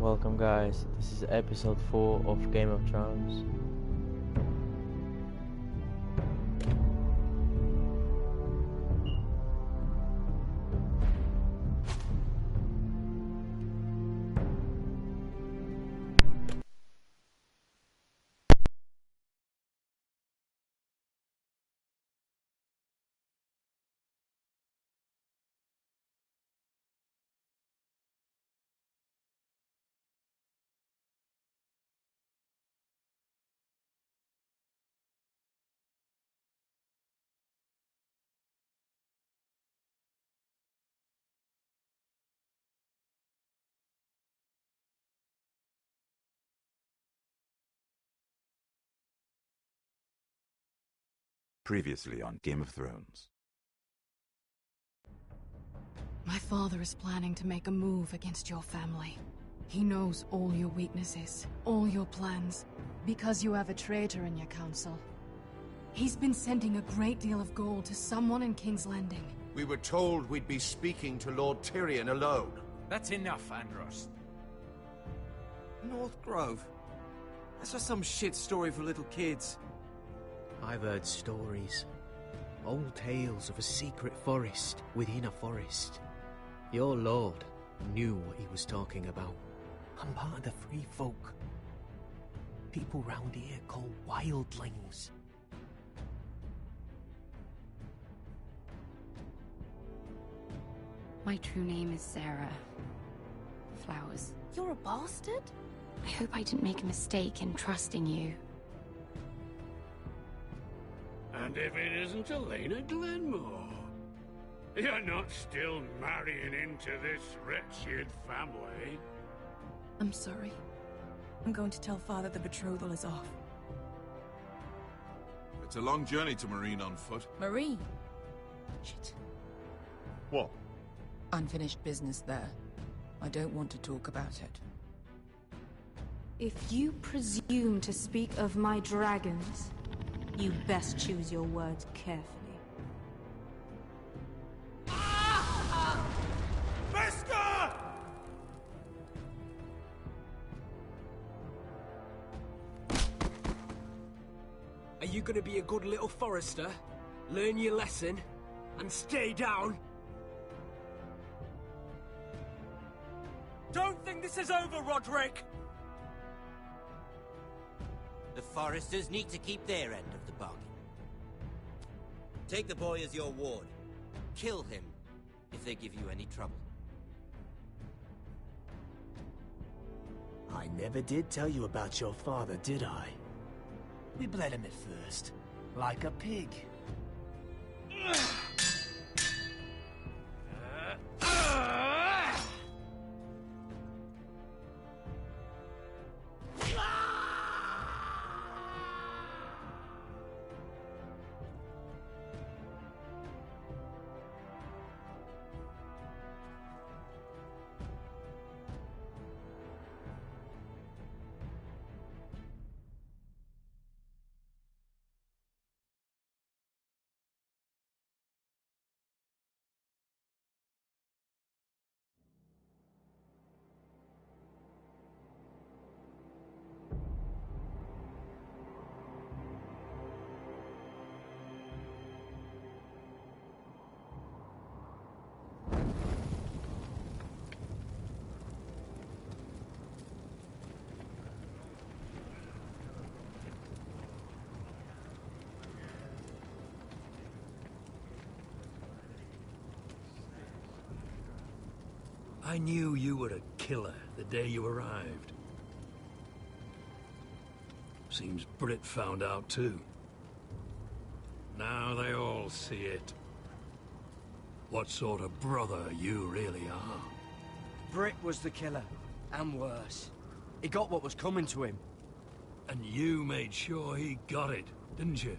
Welcome guys, this is episode 4 of Game of Thrones. Previously on Game of Thrones. My father is planning to make a move against your family. He knows all your weaknesses, all your plans, because you have a traitor in your council. He's been sending a great deal of gold to someone in King's Landing. We were told we'd be speaking to Lord Tyrion alone. That's enough, Andros. North Grove? That's just some shit story for little kids. I've heard stories. Old tales of a secret forest within a forest. Your lord knew what he was talking about. I'm part of the free folk. People round here call wildlings. My true name is Sarah Flowers. You're a bastard? I hope I didn't make a mistake in trusting you. And if it isn't Elena Glenmore, you're not still marrying into this wretched family. I'm sorry. I'm going to tell Father the betrothal is off. It's a long journey to Marine on foot. Marine? Shit. What? Unfinished business there. I don't want to talk about it. If you presume to speak of my dragons, you best choose your words carefully. Beskar! Are you gonna be a good little forester? Learn your lesson? And stay down? Don't think this is over, Roderick! The Foresters need to keep their end of the bargain. Take the boy as your ward. Kill him if they give you any trouble. I never did tell you about your father, did I? We bled him at first, like a pig. I knew you were a killer the day you arrived. Seems Britt found out too. Now they all see it. What sort of brother you really are. Britt was the killer, and worse. He got what was coming to him. And you made sure he got it, didn't you?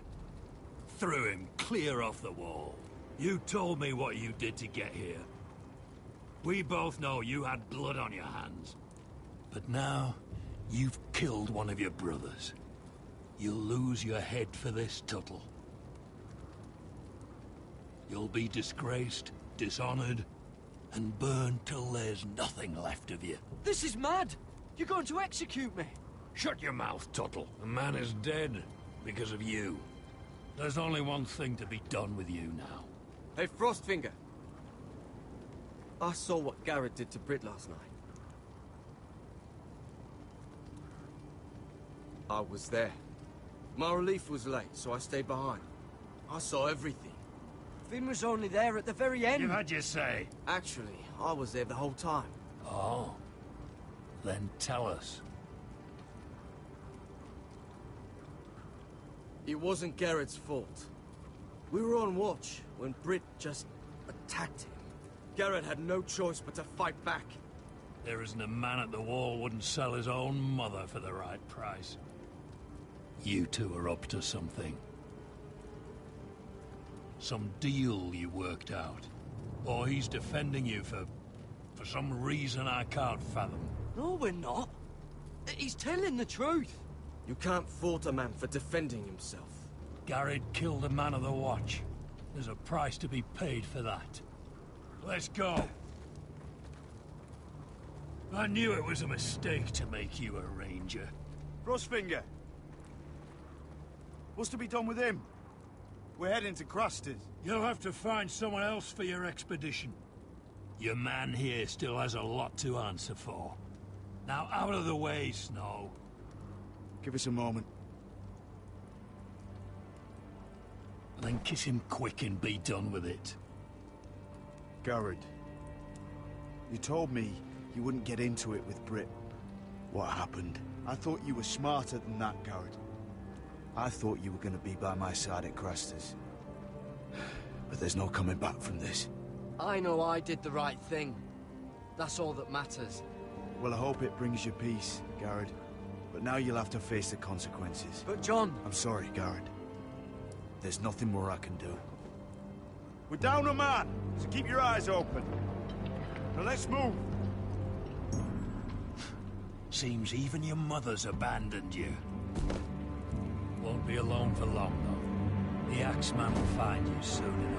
Threw him clear off the wall. You told me what you did to get here. We both know you had blood on your hands. But now, you've killed one of your brothers. You'll lose your head for this, Tuttle. You'll be disgraced, dishonored, and burned till there's nothing left of you. This is mad! You're going to execute me! Shut your mouth, Tuttle. The man is dead because of you. There's only one thing to be done with you now. Hey, Frostfinger. I saw what Garrett did to Britt last night. I was there. My relief was late, so I stayed behind. I saw everything. Finn was only there at the very end. You had your say. Actually, I was there the whole time. Oh. Then tell us. It wasn't Garrett's fault. We were on watch when Britt just attacked him. Garrett had no choice but to fight back. There isn't a man at the wall wouldn't sell his own mother for the right price. You two are up to something. Some deal you worked out. Or he's defending you for some reason I can't fathom. No, we're not. He's telling the truth. You can't fault a man for defending himself. Garrett killed a man of the Watch. There's a price to be paid for that. Let's go. I knew it was a mistake to make you a ranger. Frostfinger. What's to be done with him? We're heading to Craster's. You'll have to find someone else for your expedition. Your man here still has a lot to answer for. Now out of the way, Snow. Give us a moment. Then kiss him quick and be done with it. Garrett, you told me you wouldn't get into it with Britt. What happened? I thought you were smarter than that, Garrett. I thought you were going to be by my side at Craster's. But there's no coming back from this. I know I did the right thing. That's all that matters. Well, I hope it brings you peace, Garrett. But now you'll have to face the consequences. But John... I'm sorry, Garrett. There's nothing more I can do. We're down a man, so keep your eyes open. Now let's move. Seems even your mother's abandoned you. Won't be alone for long, though. The Axeman will find you soon enough.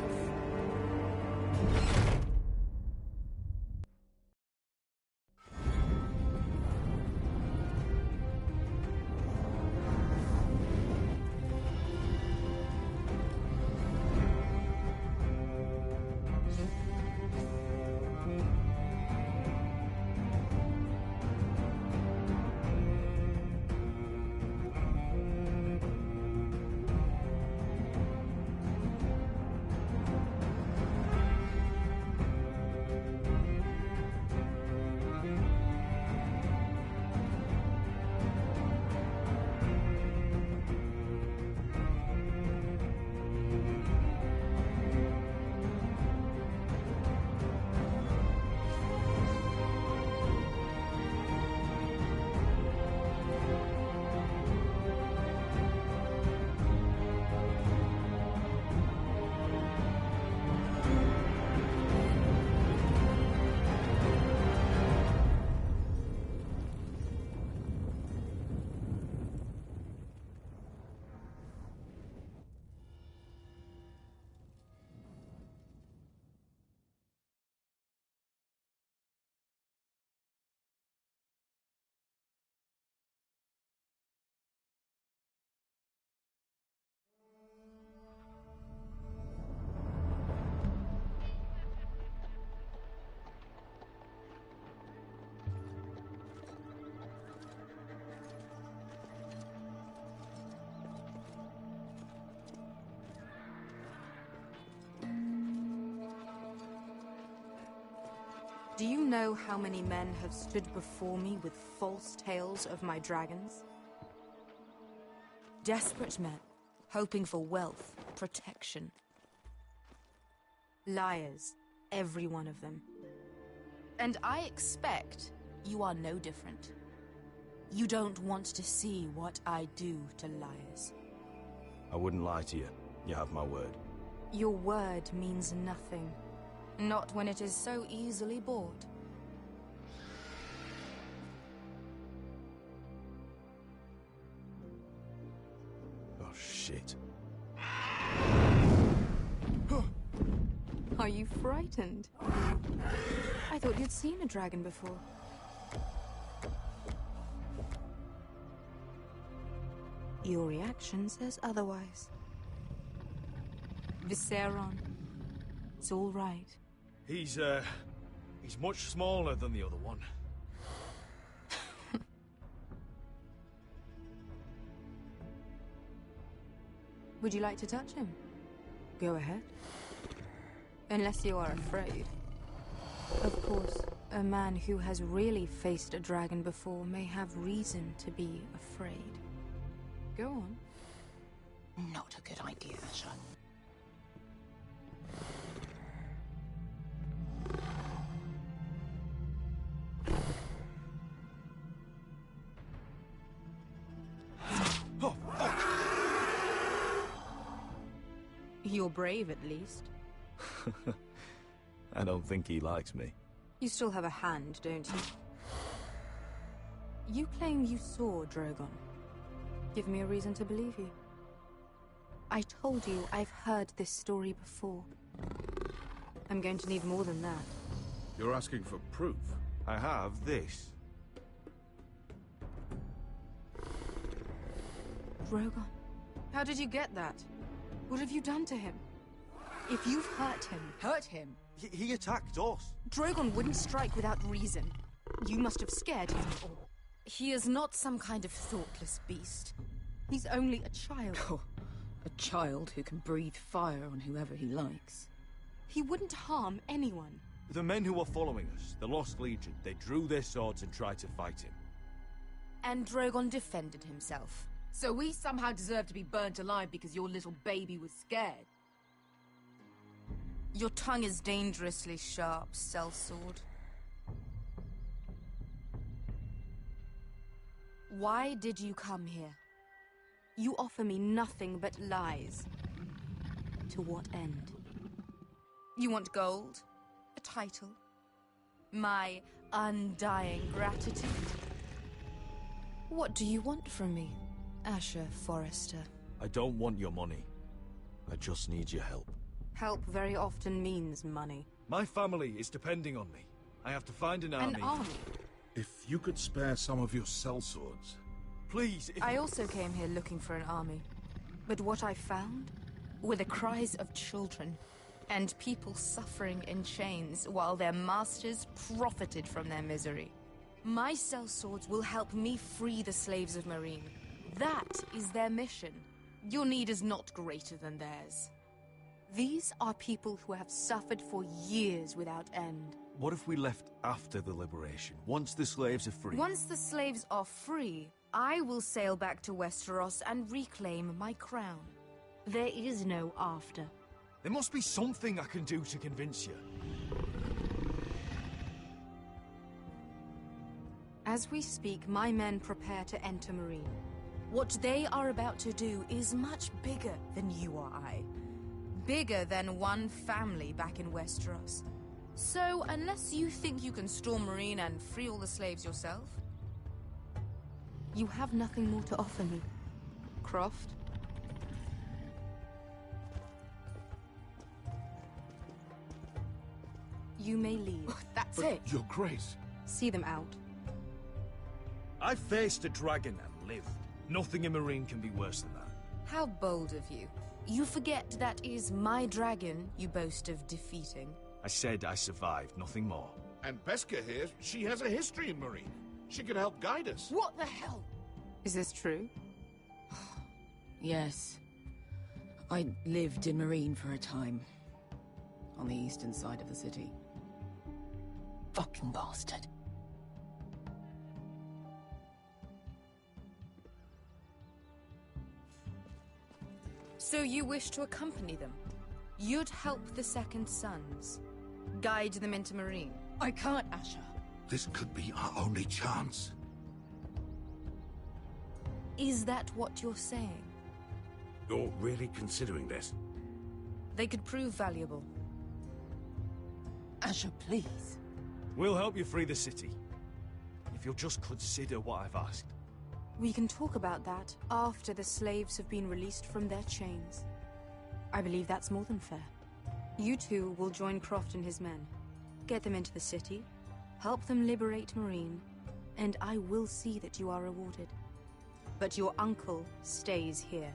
Do you know how many men have stood before me with false tales of my dragons? Desperate men, hoping for wealth, protection. Liars, every one of them. And I expect you are no different. You don't want to see what I do to liars. I wouldn't lie to you. You have my word. Your word means nothing. Not when it is so easily bought. Oh, shit. Are you frightened? I thought you'd seen a dragon before. Your reaction says otherwise. Viserion. It's all right. He's much smaller than the other one. Would you like to touch him? Go ahead. Unless you are afraid. Of course, a man who has really faced a dragon before may have reason to be afraid. Go on. Not a good idea, Asher. You're brave, at least. I don't think he likes me. You still have a hand, don't you? You claim you saw Drogon. Give me a reason to believe you. I told you I've heard this story before. I'm going to need more than that. You're asking for proof? I have this. Drogon, how did you get that? What have you done to him? If you've hurt him. He attacked us. Drogon wouldn't strike without reason. You must have scared him. He is not some kind of thoughtless beast. He's only a child. Oh, a child who can breathe fire on whoever he likes. He wouldn't harm anyone. The men who were following us, the Lost Legion, they drew their swords and tried to fight him. And Drogon defended himself. So we somehow deserve to be burnt alive because your little baby was scared? Your tongue is dangerously sharp, sellsword. Why did you come here? You offer me nothing but lies. To what end? You want gold? A title? My undying gratitude? What do you want from me, Asher Forrester? I don't want your money. I just need your help. Help very often means money. My family is depending on me. I have to find an army. An army? If you could spare some of your sellswords. Please, I also came here looking for an army. But what I found were the cries of children and people suffering in chains while their masters profited from their misery. My sellswords will help me free the slaves of Meereen. That is their mission. Your need is not greater than theirs. These are people who have suffered for years without end. What if we left after the liberation, once the slaves are free? Once the slaves are free, I will sail back to Westeros and reclaim my crown. There is no after. There must be something I can do to convince you. As we speak, my men prepare to enter Meereen. What they are about to do is much bigger than you or I. Bigger than one family back in Westeros. So, unless you think you can storm Meereen and free all the slaves yourself, you have nothing more to offer me, Croft. You may leave. That's it. Your Grace. See them out. I faced a dragon and lived. Nothing in Meereen can be worse than that. How bold of you. You forget that is my dragon you boast of defeating. I said I survived, nothing more. And Beskha here, she has a history in Meereen. She could help guide us. What the hell? Is this true? Yes. I lived in Meereen for a time. On the eastern side of the city. Fucking bastard. So you wish to accompany them? You'd help the Second Sons? Guide them into Meereen? I can't, Asher. This could be our only chance. Is that what you're saying? You're really considering this? They could prove valuable. Asher, please. We'll help you free the city. If you'll just consider what I've asked. We can talk about that after the slaves have been released from their chains. I believe that's more than fair. You two will join Croft and his men. Get them into the city, help them liberate Meereen, and I will see that you are rewarded. But your uncle stays here.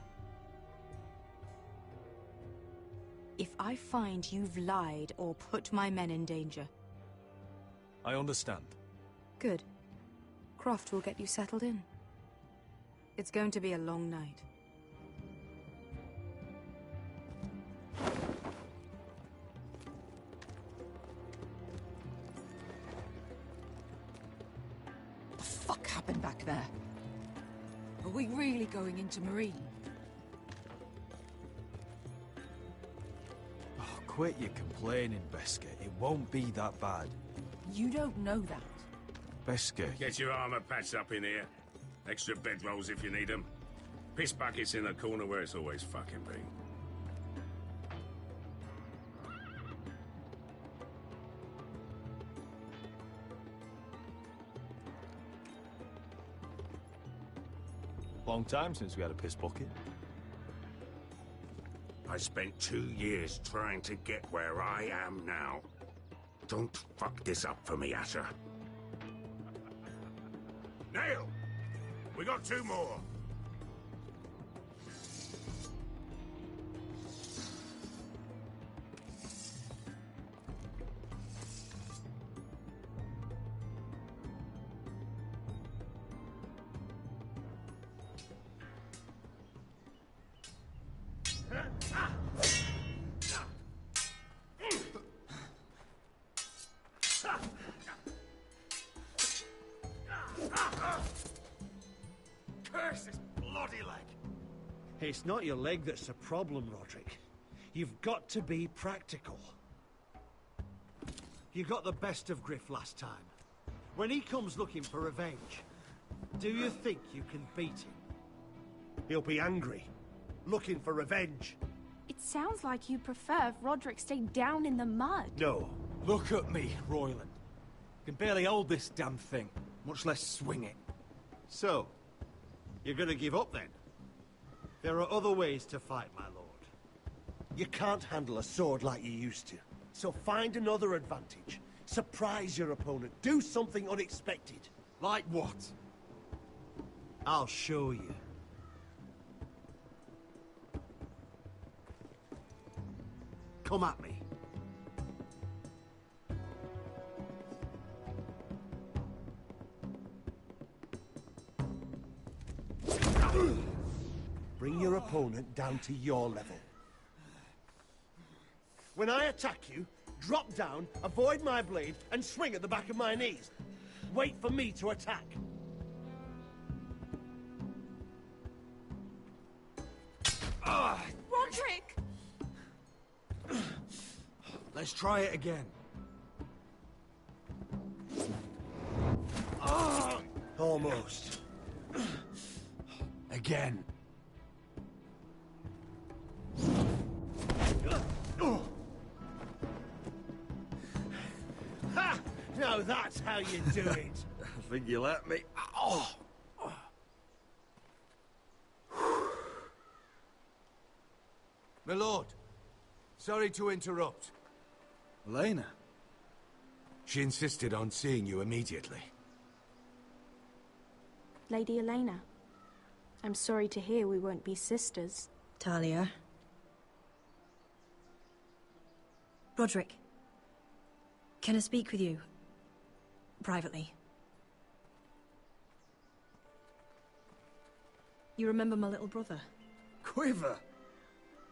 If I find you've lied or put my men in danger... I understand. Good. Croft will get you settled in. It's going to be a long night. What the fuck happened back there? Are we really going into Marine? Oh, quit your complaining, Beskar. It won't be that bad. You don't know that. Beskar. Get your armor patched up in here. Extra bedrolls if you need them. Piss buckets in the corner where it's always fucking been. Long time since we had a piss bucket. I spent 2 years trying to get where I am now. Don't fuck this up for me, Asher. Nail! We got 2 more. Curse this bloody leg! It's not your leg that's a problem, Roderick. You've got to be practical. You got the best of Griff last time. When he comes looking for revenge, do you think you can beat him? He'll be angry, looking for revenge. It sounds like you prefer if Roderick stayed down in the mud. No. Look at me, Royland. Can barely hold this damn thing, much less swing it. So, you're gonna give up then? There are other ways to fight, my lord. You can't handle a sword like you used to. So find another advantage. Surprise your opponent. Do something unexpected. Like what? I'll show you. Come at me. Bring your opponent down to your level. When I attack you, drop down, avoid my blade, and swing at the back of my knees. Wait for me to attack. Roderick! Let's try it again. Almost. Again. Ha! Now that's how you do it. I think you let me. Oh. My lord, sorry to interrupt. Elena? She insisted on seeing you immediately. Lady Elena, I'm sorry to hear we won't be sisters. Talia. Roderick. Can I speak with you? Privately. You remember my little brother? Quiver!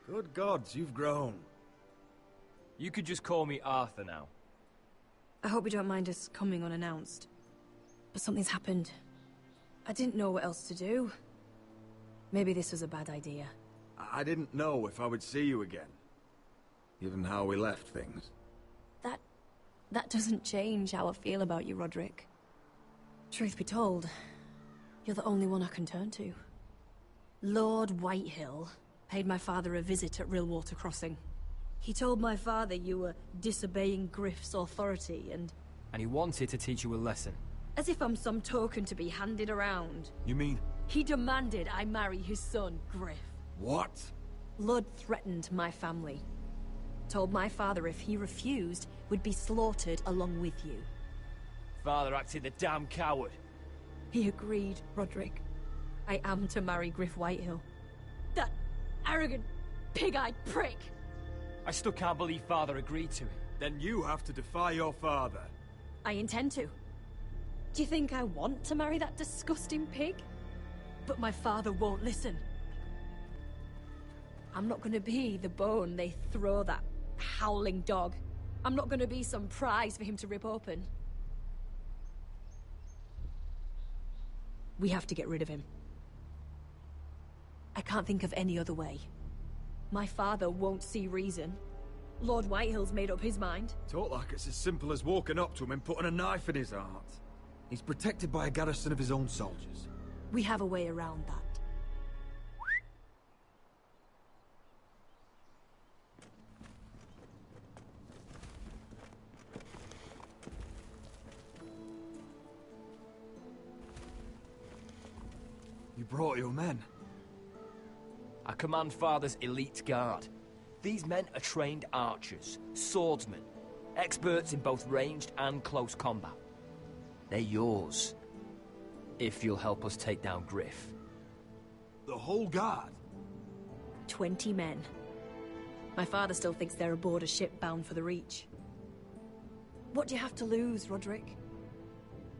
Good gods, you've grown. You could just call me Arthur now. I hope you don't mind us coming unannounced. But something's happened. I didn't know what else to do. Maybe this was a bad idea. I didn't know if I would see you again. Given how we left things. That doesn't change how I feel about you, Roderick. Truth be told, you're the only one I can turn to. Lord Whitehill paid my father a visit at Rillwater Crossing. He told my father you were disobeying Griff's authority and he wanted to teach you a lesson. as if I'm some token to be handed around. You mean? He demanded I marry his son, Griff. What? Lord threatened my family. Told my father if he refused, we'd be slaughtered along with you. Father acted the damn coward. He agreed, Roderick. I am to marry Griff Whitehill. That arrogant, pig-eyed prick! I still can't believe Father agreed to it. Then you have to defy your father. I intend to. Do you think I want to marry that disgusting pig? But my father won't listen. I'm not gonna be the bone they throw that howling dog. I'm not gonna be some prize for him to rip open. We have to get rid of him. I can't think of any other way. My father won't see reason. Lord Whitehill's made up his mind. Talk like it's as simple as walking up to him and putting a knife in his heart. He's protected by a garrison of his own soldiers. We have a way around that. You brought your men. I command Father's elite guard. These men are trained archers, swordsmen, experts in both ranged and close combat. They're yours, if you'll help us take down Griff. The whole guard? 20 men. My father still thinks they're aboard a ship bound for the Reach. What do you have to lose, Roderick?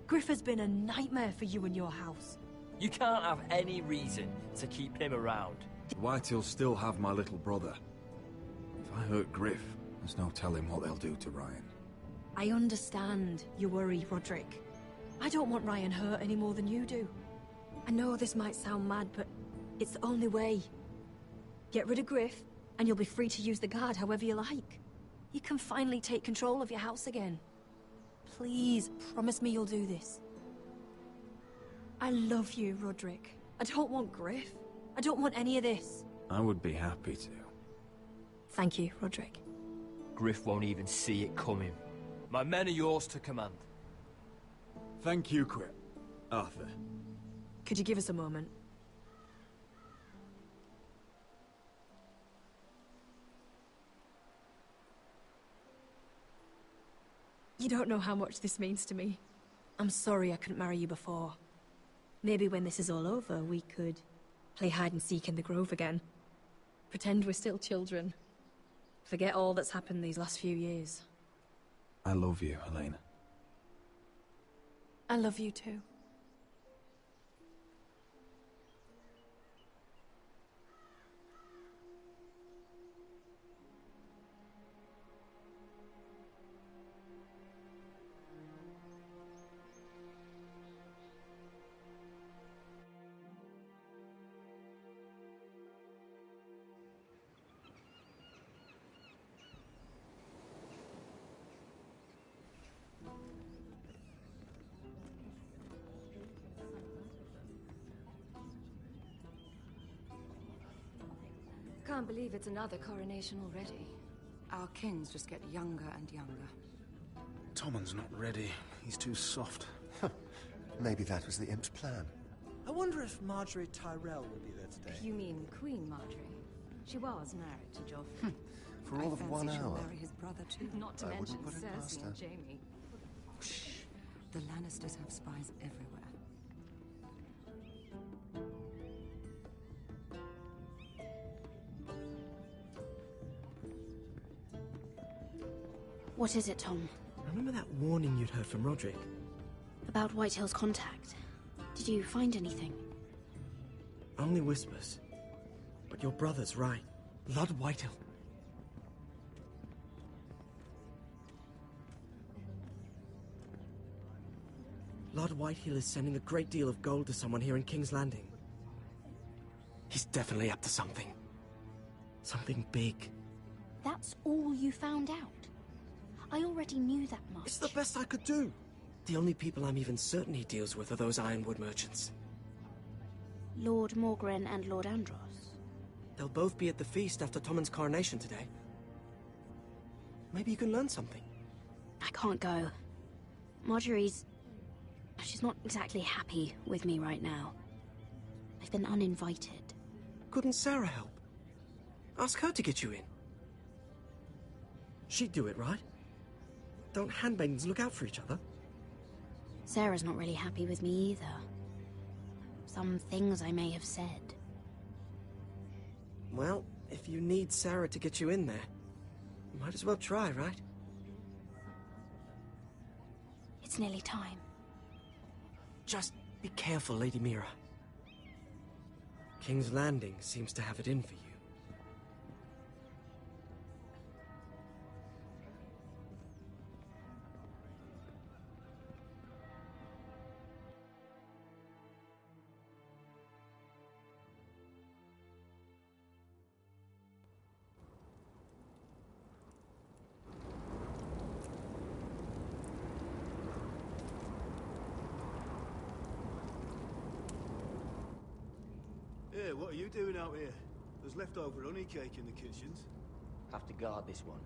Griff has been a nightmare for you and your house. You can't have any reason to keep him around. The Whitehills still have my little brother. If I hurt Griff, there's no telling what they'll do to Ryan. I understand your worry, Roderick. I don't want Ryan hurt any more than you do. I know this might sound mad, but it's the only way. Get rid of Griff, and you'll be free to use the guard however you like. You can finally take control of your house again. Please, promise me you'll do this. I love you, Roderick. I don't want Griff. I don't want any of this. I would be happy to. Thank you, Roderick. Griff won't even see it coming. My men are yours to command. Thank you, Quip. Arthur. Could you give us a moment? You don't know how much this means to me. I'm sorry I couldn't marry you before. Maybe when this is all over, we could play hide and seek in the Grove again. Pretend we're still children. Forget all that's happened these last few years. I love you, Helena. I love you too. Can't believe it's another coronation already. Our kings just get younger and younger. Tommen's not ready. He's too soft. Maybe that was the imp's plan. I wonder if Marjorie Tyrell will be there today. You mean Queen Marjorie? She was married to Joffrey. For all of 1 she'll hour. marry his brother too. Not to I mention wouldn't put it past Cersei her. and Jaime. Shh. The Lannisters have spies everywhere. What is it, Tom? Remember that warning you'd heard from Roderick? About Whitehill's contact. Did you find anything? Only whispers. But your brother's right. Lord Whitehill. Lord Whitehill is sending a great deal of gold to someone here in King's Landing. He's definitely up to something. Something big. That's all you found out? I already knew that much. It's the best I could do. The only people I'm even certain he deals with are those Ironwood merchants. Lord Morgren and Lord Andros. They'll both be at the feast after Tommen's coronation today. Maybe you can learn something. I can't go. Marjorie's... she's not exactly happy with me right now. I've been uninvited. Couldn't Sarah help? Ask her to get you in. She'd do it, right? Don't handmaidens look out for each other? Sarah's not really happy with me either. Some things I may have said. Well, if you need Sarah to get you in there, you might as well try, right? It's nearly time. Just be careful, Lady Mira. King's Landing seems to have it in for you. Hey, what are you doing out here? There's leftover honey cake in the kitchens. Have to guard this one.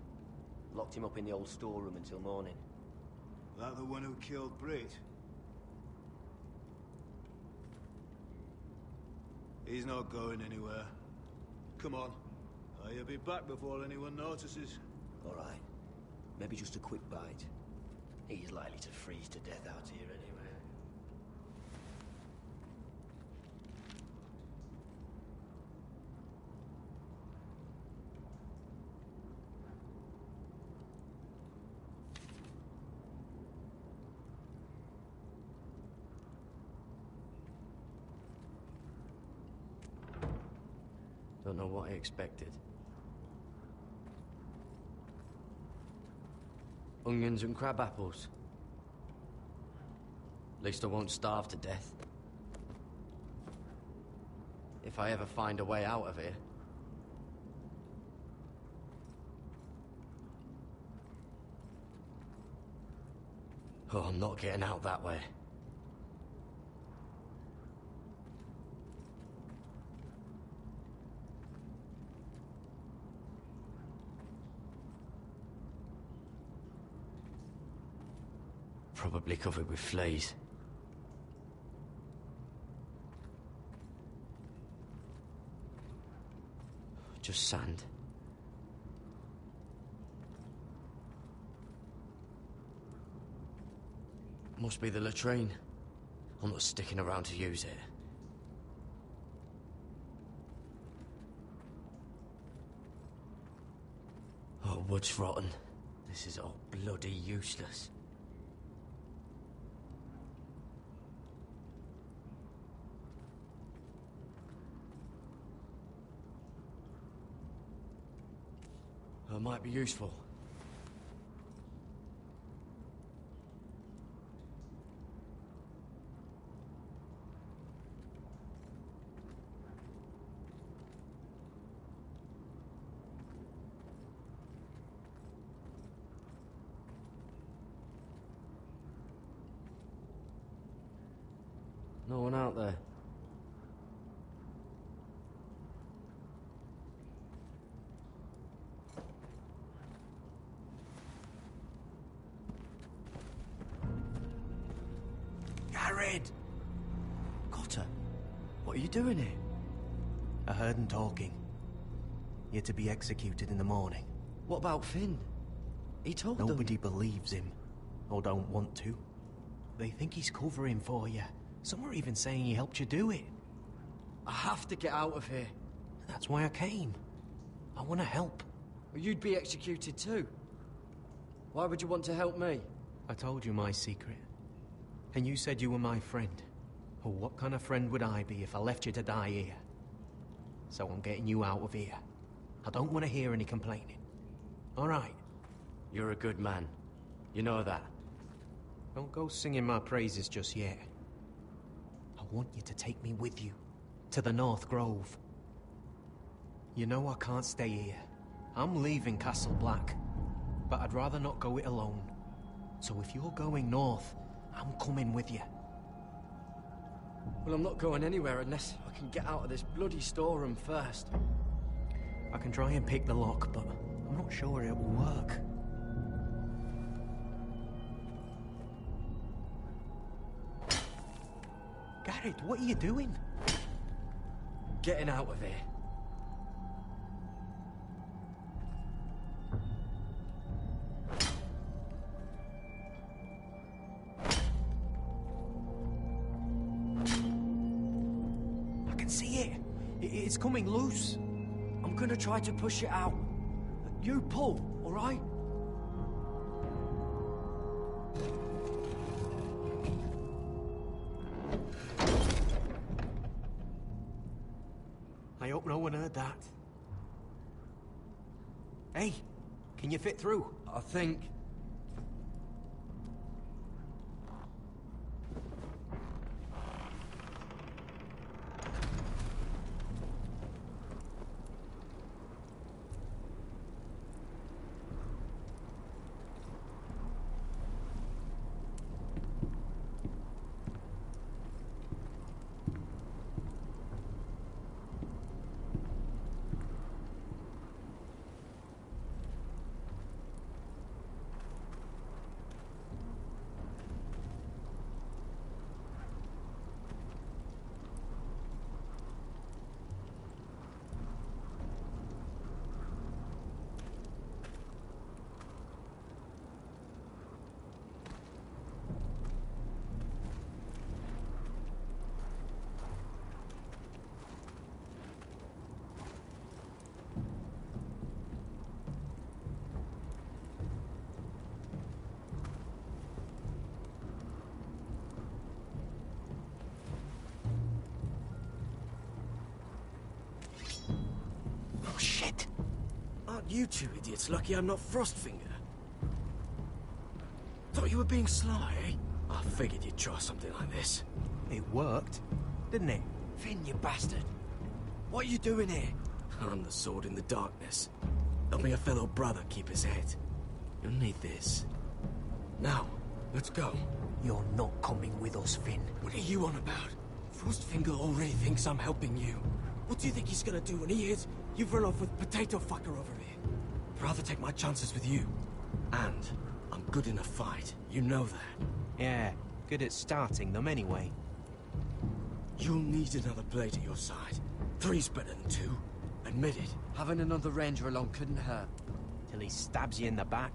Locked him up in the old storeroom until morning. That the one who killed Brit? He's not going anywhere. Come on. You'll be back before anyone notices. All right. Maybe just a quick bite. He's likely to freeze to death out here anyway. Don't know what I expected. Onions and crab apples. At least I won't starve to death. If I ever find a way out of here. Oh, I'm not getting out that way. Probably covered with fleas. Just sand. Must be the latrine. I'm not sticking around to use it. Oh, wood's rotten. This is all bloody useless. It might be useful. No one out there. Gared! Cotter, what are you doing here? I heard him talking. You're to be executed in the morning. What about Finn? He told them... Nobody believes him, or don't want to. They think he's covering for you. Some are even saying he helped you do it. I have to get out of here. That's why I came. I want to help. Well, you'd be executed too. Why would you want to help me? I told you my secret. And you said you were my friend. Well, what kind of friend would I be if I left you to die here? So I'm getting you out of here. I don't want to hear any complaining. All right? You're a good man. You know that. Don't go singing my praises just yet. I want you to take me with you. To the North Grove. You know I can't stay here. I'm leaving Castle Black. But I'd rather not go it alone. So if you're going north, I'm coming with you. Well, I'm not going anywhere unless I can get out of this bloody storeroom first. I can try and pick the lock, but I'm not sure it will work. Gared, what are you doing? Getting out of here. can see it. It's coming loose. I'm gonna try to push it out. You pull, all right? I hope no one heard that. Hey, can you fit through? I think... Oh, shit! Aren't you two idiots lucky I'm not Frostfinger? Thought you were being sly, eh? I figured you'd try something like this. It worked, didn't it? Finn, you bastard! What are you doing here? I'm the sword in the darkness. Helping a fellow brother keep his head. You'll need this. Now, let's go. You're not coming with us, Finn. What are you on about? Frostfinger already thinks I'm helping you. What do you think he's gonna do when he hears you've run off with Potato Fucker over here? I'd rather take my chances with you. And I'm good in a fight. You know that. Yeah, good at starting them anyway. You'll need another blade at your side. 3's better than 2. Admit it. Having another ranger along couldn't hurt. Till he stabs you in the back.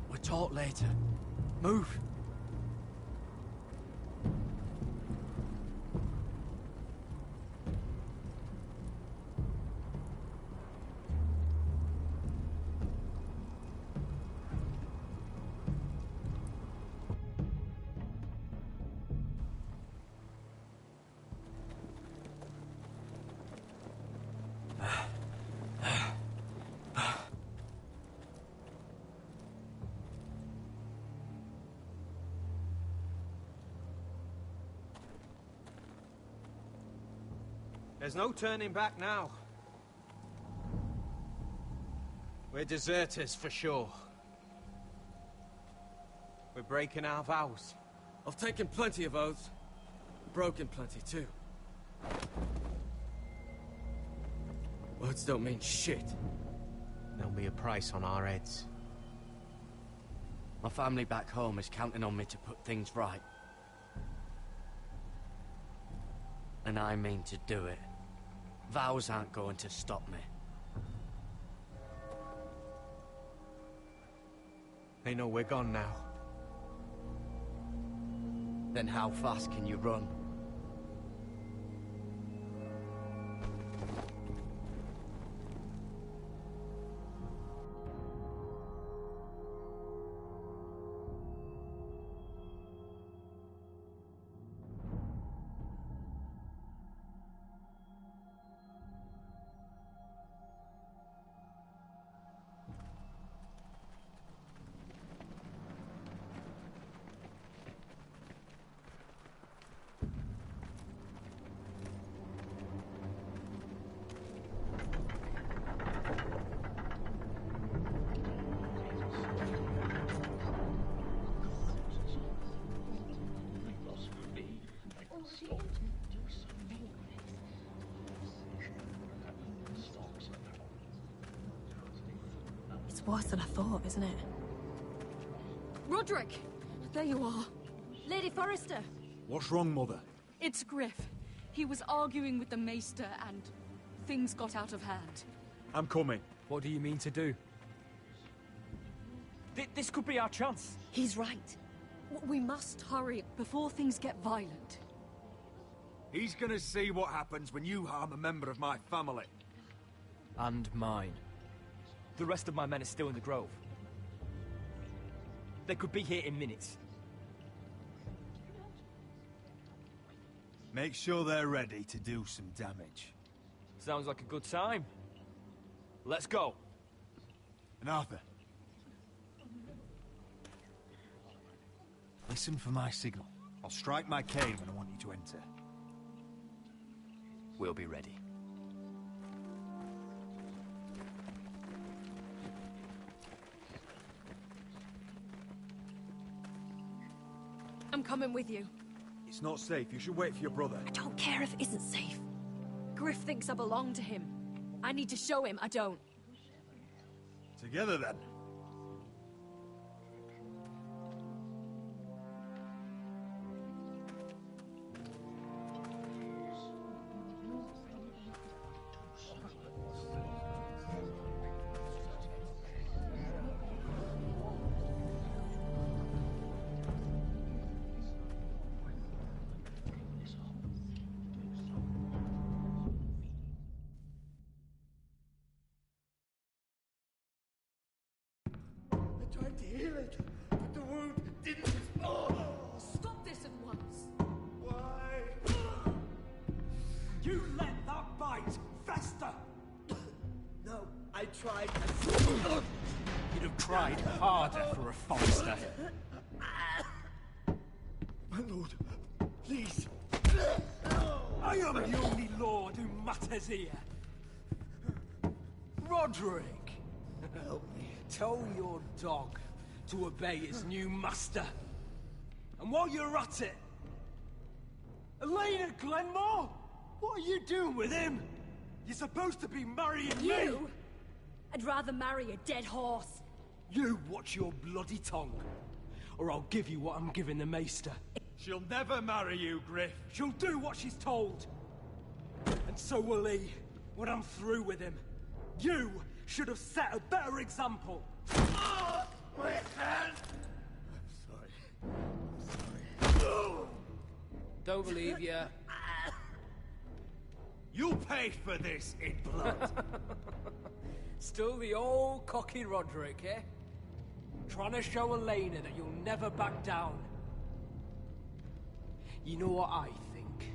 We'll talk later. Move. There's no turning back now. We're deserters for sure. We're breaking our vows. I've taken plenty of oaths. Broken plenty too. Words don't mean shit. There'll be a price on our heads. My family back home is counting on me to put things right. And I mean to do it. Vows aren't going to stop me. They know we're gone now. Then how fast can you run? It's worse than I thought, isn't it? Roderick! There you are. Lady Forrester! What's wrong, Mother? It's Griff. He was arguing with the Maester and things got out of hand. I'm coming. What do you mean to do? This could be our chance. He's right. We must hurry before things get violent. He's gonna see what happens when you harm a member of my family. And mine. The rest of my men are still in the grove. They could be here in minutes. Make sure they're ready to do some damage. Sounds like a good time. Let's go. And Arthur. Listen for my signal. I'll strike my cane when I want you to enter. We'll be ready. I'm coming with you. It's not safe. You should wait for your brother. I don't care if it isn't safe. Griff thinks I belong to him. I need to show him I don't. Together, then. Tried to heal it, but the wound didn't. Oh. Stop this at once. Why? You let that bite fester! No, I tried. You'd have tried harder for a Forrester. My lord, please. I am the only lord who matters here. Roderick! Help me. Tell your dog to obey his new master. And while you're at it, Elena Glenmore, what are you doing with him? You're supposed to be marrying me. You? I'd rather marry a dead horse. You watch your bloody tongue, or I'll give you what I'm giving the Maester. She'll never marry you, Griff. She'll do what she's told. And so will he, when I'm through with him. You should have set a better example. Oh, my hand! I'm sorry. Don't believe you. You paid for this in blood. Still the old cocky Roderick, eh? Trying to show Elena that you'll never back down. You know what I think?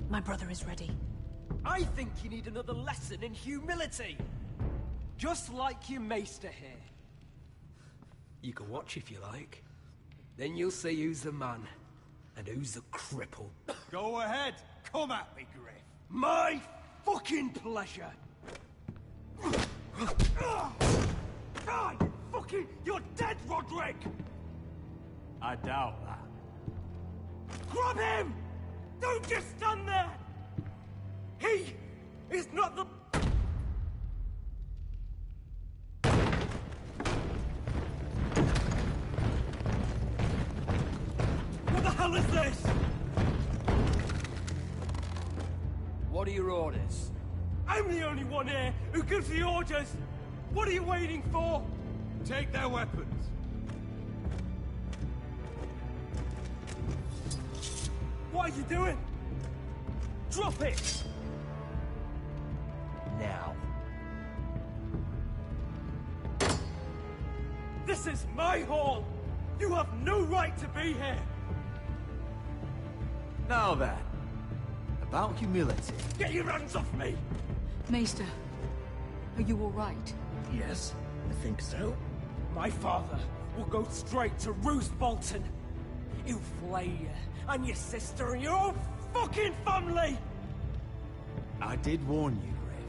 My brother is ready. I think you need another lesson in humility. Just like your maester here. You can watch if you like. Then you'll see who's the man and who's the cripple. Go ahead. Come at me, Griff. My fucking pleasure. God, fucking, you're dead, Roderick! I doubt that. Grab him! Don't just stand there! He is not the... What the hell is this? What are your orders? I'm the only one here who gives the orders! What are you waiting for? Take their weapons. What are you doing? Drop it! Now. This is my hall! You have no right to be here! Now then, about humility. Get your hands off me! Maester, are you all right? Yes, I think so. My father will go straight to Roose Bolton. He'll flay you, and your sister, and your whole fucking family! I did warn you, Griff.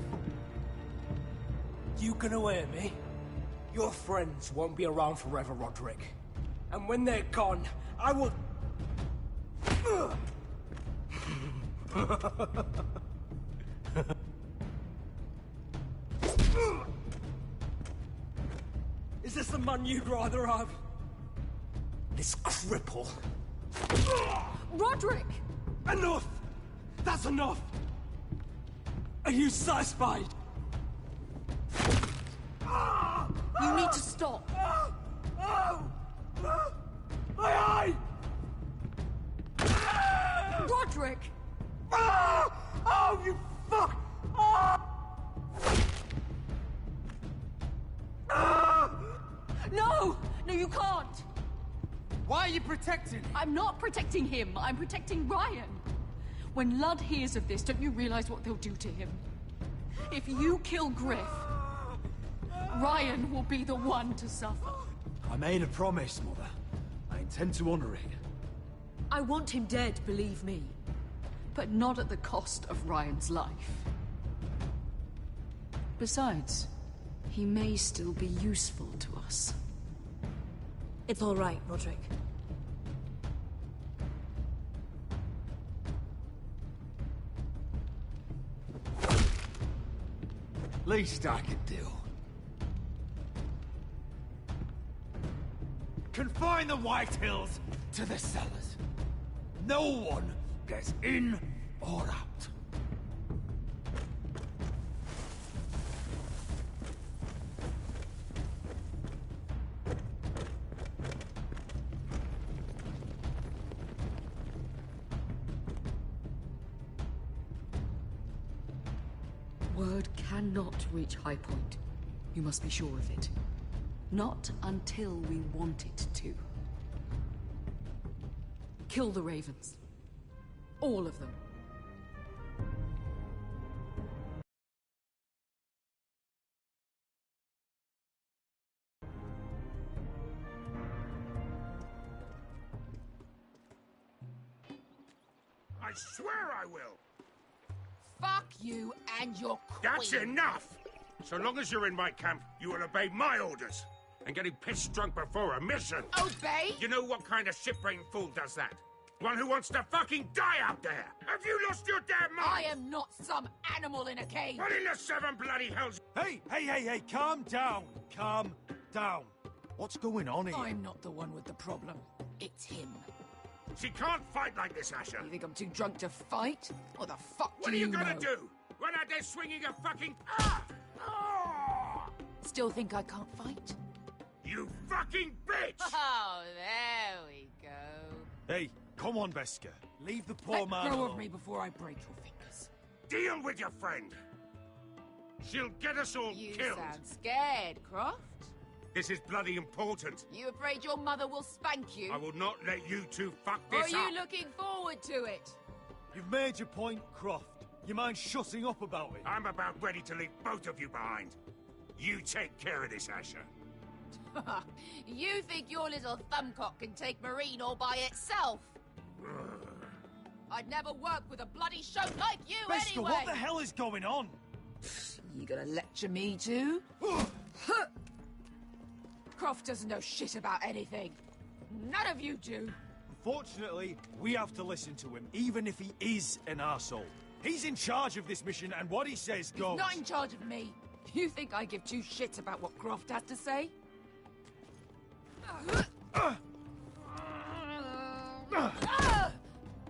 You gonna hear me? Your friends won't be around forever, Roderick. And when they're gone, I will... Is this the man you'd rather have? This cripple. Roderick! Enough! That's enough! Are you satisfied? You need to stop. My eye! No! No, you can't! Why are you protecting him? I'm not protecting him. I'm protecting Ryan. When Ludd hears of this, don't you realize what they'll do to him? If you kill Griff, Ryan will be the one to suffer. I made a promise, Mother. I intend to honor it. I want him dead, believe me. But not at the cost of Ryan's life. Besides, he may still be useful to us. It's all right, Roderick. Least I could do. Confine the White Hills to the cellars. No one gets in or out. Word cannot reach High Point. You must be sure of it. Not until we want it to. Kill the Ravens. All of them. I swear I will! Fuck you and your queen. That's enough! So long as you're in my camp, you will obey my orders. And getting pissed drunk before a mission. Obey? You know what kind of shit-brained fool does that? One who wants to fucking die out there! Have you lost your damn mind? I am not some animal in a cage. What in the seven bloody hells? Hey, calm down. Calm down. What's going on here? I'm not the one with the problem. It's him. She can't fight like this, Asher. You think I'm too drunk to fight? What the fuck What do are you know? gonna do? Run out there swinging a fucking... Ah! Oh! Still think I can't fight? You fucking bitch! Oh, there we go. Hey, come on, Beskar. Leave the poor Let man go alone. of me before I break your fingers. Deal with your friend. She'll get us all You killed. sound scared, Croft. This is bloody important. You afraid your mother will spank you? I will not let you two fuck Or this are you up. looking forward to it? You've made your point, Croft. You mind shutting up about it? I'm about ready to leave both of you behind. You take care of this, Asher. You think your little thumbcock can take Marine all by itself? I'd never work with a bloody shote like you Beskar, anyway! what the hell is going on? You gonna lecture me too? Croft doesn't know shit about anything. None of you do. Unfortunately, we have to listen to him, even if he is an arsehole. He's in charge of this mission, and what he says goes. He's not in charge of me. You think I give two shits about what Croft has to say?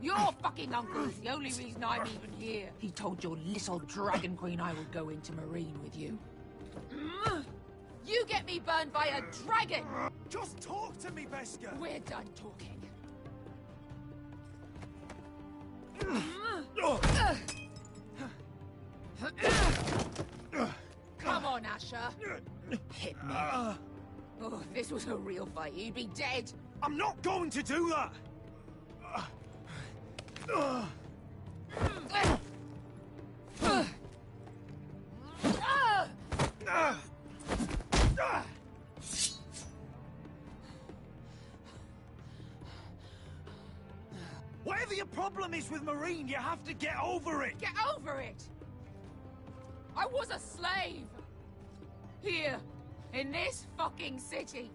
Your fucking uncle is the only reason I'm even here. He told your little dragon queen I would go into Marine with you. You get me burned by a dragon! Just talk to me, Beskar! We're done talking. Come on, Asher. Hit me. Oh, if this was a real fight, you'd be dead. I'm not going to do that! Whatever your problem is with Marine, you have to get over it! Get over it! I was a slave! Here, in this fucking city.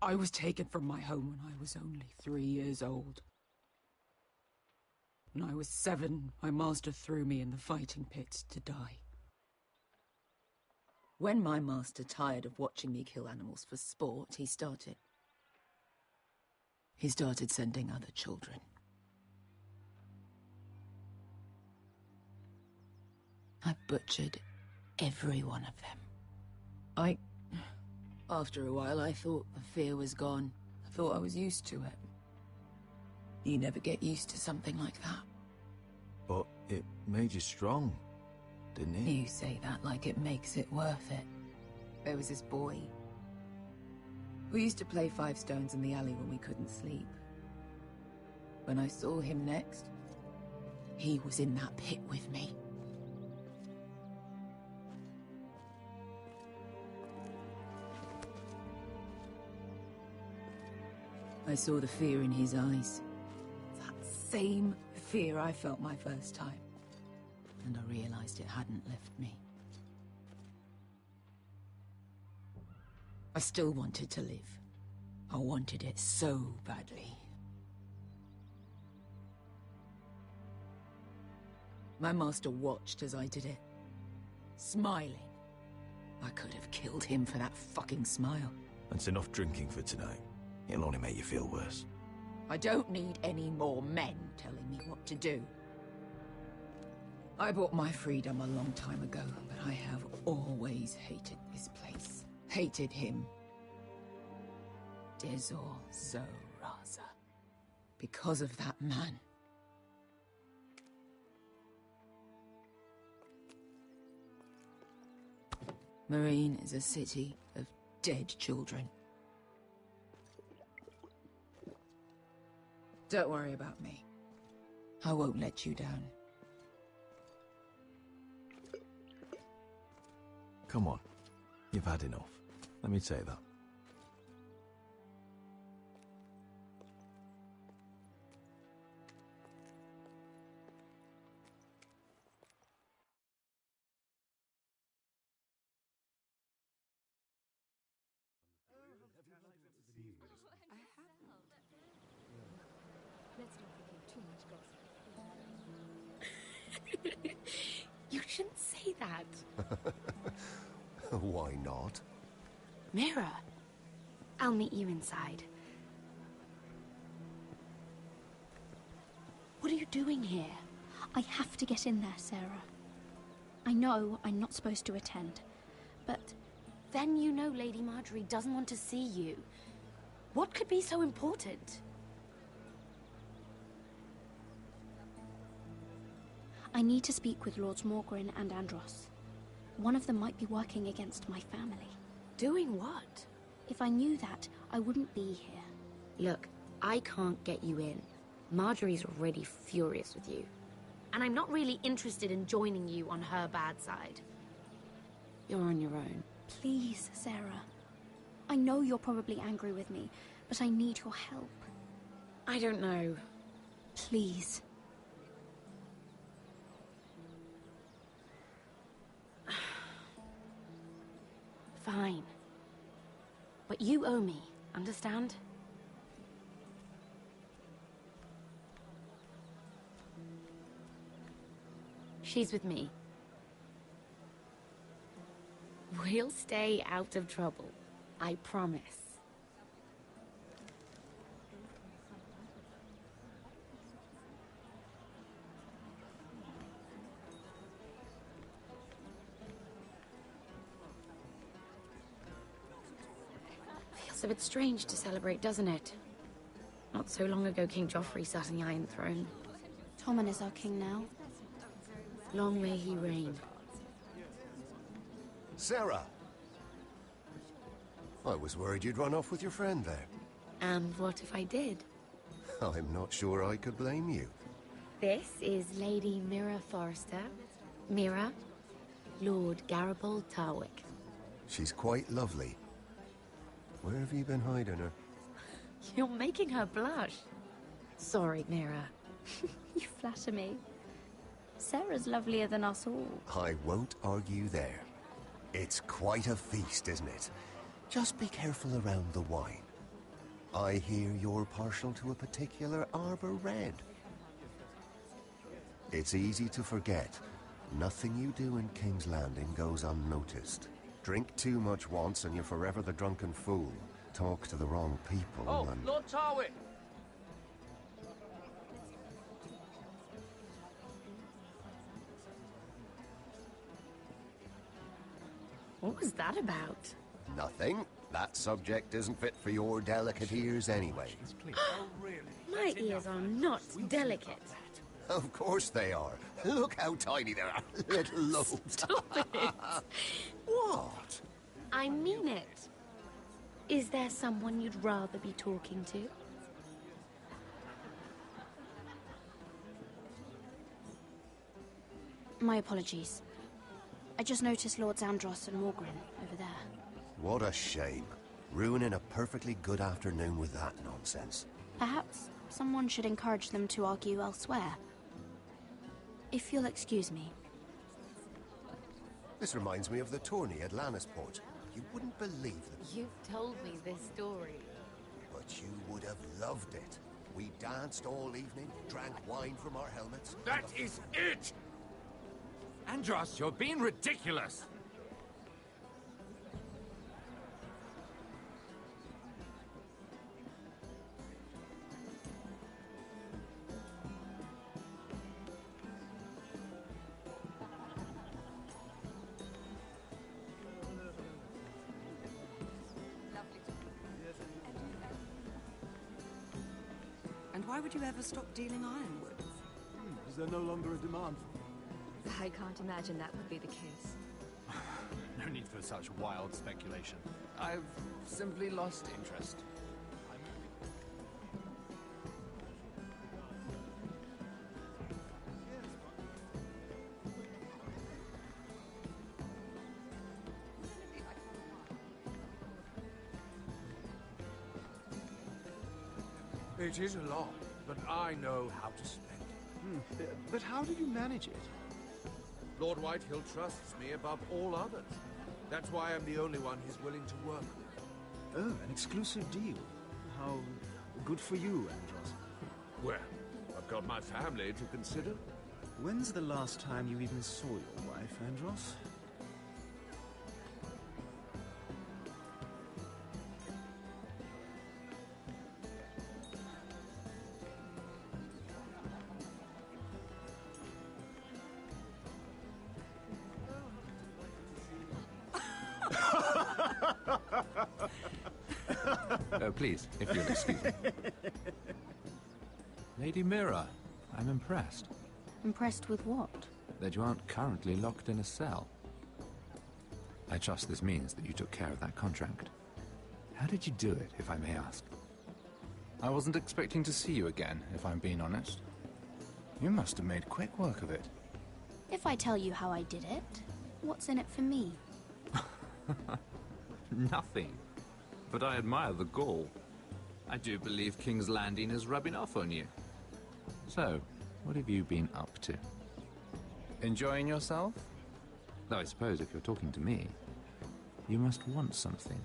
I was taken from my home when I was only 3 years old. When I was 7, my master threw me in the fighting pits to die. When my master tired of watching me kill animals for sport, he started sending other children. I butchered every one of them. After a while, I thought the fear was gone. I thought I was used to it. You never get used to something like that. But it made you strong, didn't it? You say that like it makes it worth it. There was this boy. We used to play Five Stones in the alley when we couldn't sleep. When I saw him next, he was in that pit with me. I saw the fear in his eyes. That same fear I felt my first time. And I realized it hadn't left me. I still wanted to live. I wanted it so badly. My master watched as I did it, smiling. I could have killed him for that fucking smile. That's enough drinking for tonight. It'll only make you feel worse. I don't need any more men telling me what to do. I bought my freedom a long time ago, but I have always hated this place. Hated him. Dezor Zoraza. Because of that man. Marine is a city of dead children. Don't worry about me. I won't let you down. Come on. You've had enough. Let me say that. You shouldn't say that. Why not? Mira, I'll meet you inside. What are you doing here? I have to get in there, Sarah. I know I'm not supposed to attend, but... Then you know Lady Marjorie doesn't want to see you. What could be so important? I need to speak with Lords Morgren and Andros. One of them might be working against my family. Doing what? If I knew that, I wouldn't be here. Look, I can't get you in. Marjorie's already furious with you. And I'm not really interested in joining you on her bad side. You're on your own. Please, Sarah. I know you're probably angry with me, but I need your help. I don't know. Please. Fine. But you owe me, understand? She's with me. We'll stay out of trouble. I promise. Feels a bit strange to celebrate, doesn't it? Not so long ago, King Joffrey sat on the Iron Throne. Tommen is our king now. Long may he reign. Sarah! I was worried you'd run off with your friend there. And what if I did? I'm not sure I could blame you. This is Lady Mira Forrester. Mira, Lord Garibald Tarwick. She's quite lovely. Where have you been hiding her? You're making her blush. Sorry, Mira. You flatter me. Sarah's lovelier than us all. I won't argue there. It's quite a feast, isn't it? Just be careful around the wine. I hear you're partial to a particular Arbor Red. It's easy to forget. Nothing you do in King's Landing goes unnoticed. Drink too much once and you're forever the drunken fool. Talk to the wrong people and... Lord Tarwick! What was that about? Nothing. That subject isn't fit for your delicate ears anyway. My ears are not delicate. Of course they are. Look how tiny they are. Little lobes. Stop it. What? I mean it. Is there someone you'd rather be talking to? My apologies. I just noticed Lords Andros and Morgren over there. What a shame. Ruining a perfectly good afternoon with that nonsense. Perhaps someone should encourage them to argue elsewhere. If you'll excuse me. This reminds me of the tourney at Lannisport. You wouldn't believe them. You've told me this story. But you would have loved it. We danced all evening, drank wine from our helmets. That is it! Andros, you're being ridiculous! And why would you ever stop dealing ironwood? Is there no longer a demand for it? I can't imagine that would be the case. No need for such wild speculation. I've simply lost interest. It is a lot, but I know how to spend it. But how did you manage it? Lord Whitehill trusts me above all others. That's why I'm the only one he's willing to work with. Oh, an exclusive deal. How good for you, Andros. Well, I've got my family to consider. When's the last time you even saw your wife, Andros? Oh, please, if you'll excuse me. Lady Mira, I'm impressed. Impressed with what? That you aren't currently locked in a cell. I trust this means that you took care of that contract. How did you do it, if I may ask? I wasn't expecting to see you again, if I'm being honest. You must have made quick work of it. If I tell you how I did it, what's in it for me? Nothing. But I admire the gall. I do believe King's Landing is rubbing off on you. So, what have you been up to? Enjoying yourself? Though I suppose if you're talking to me, you must want something.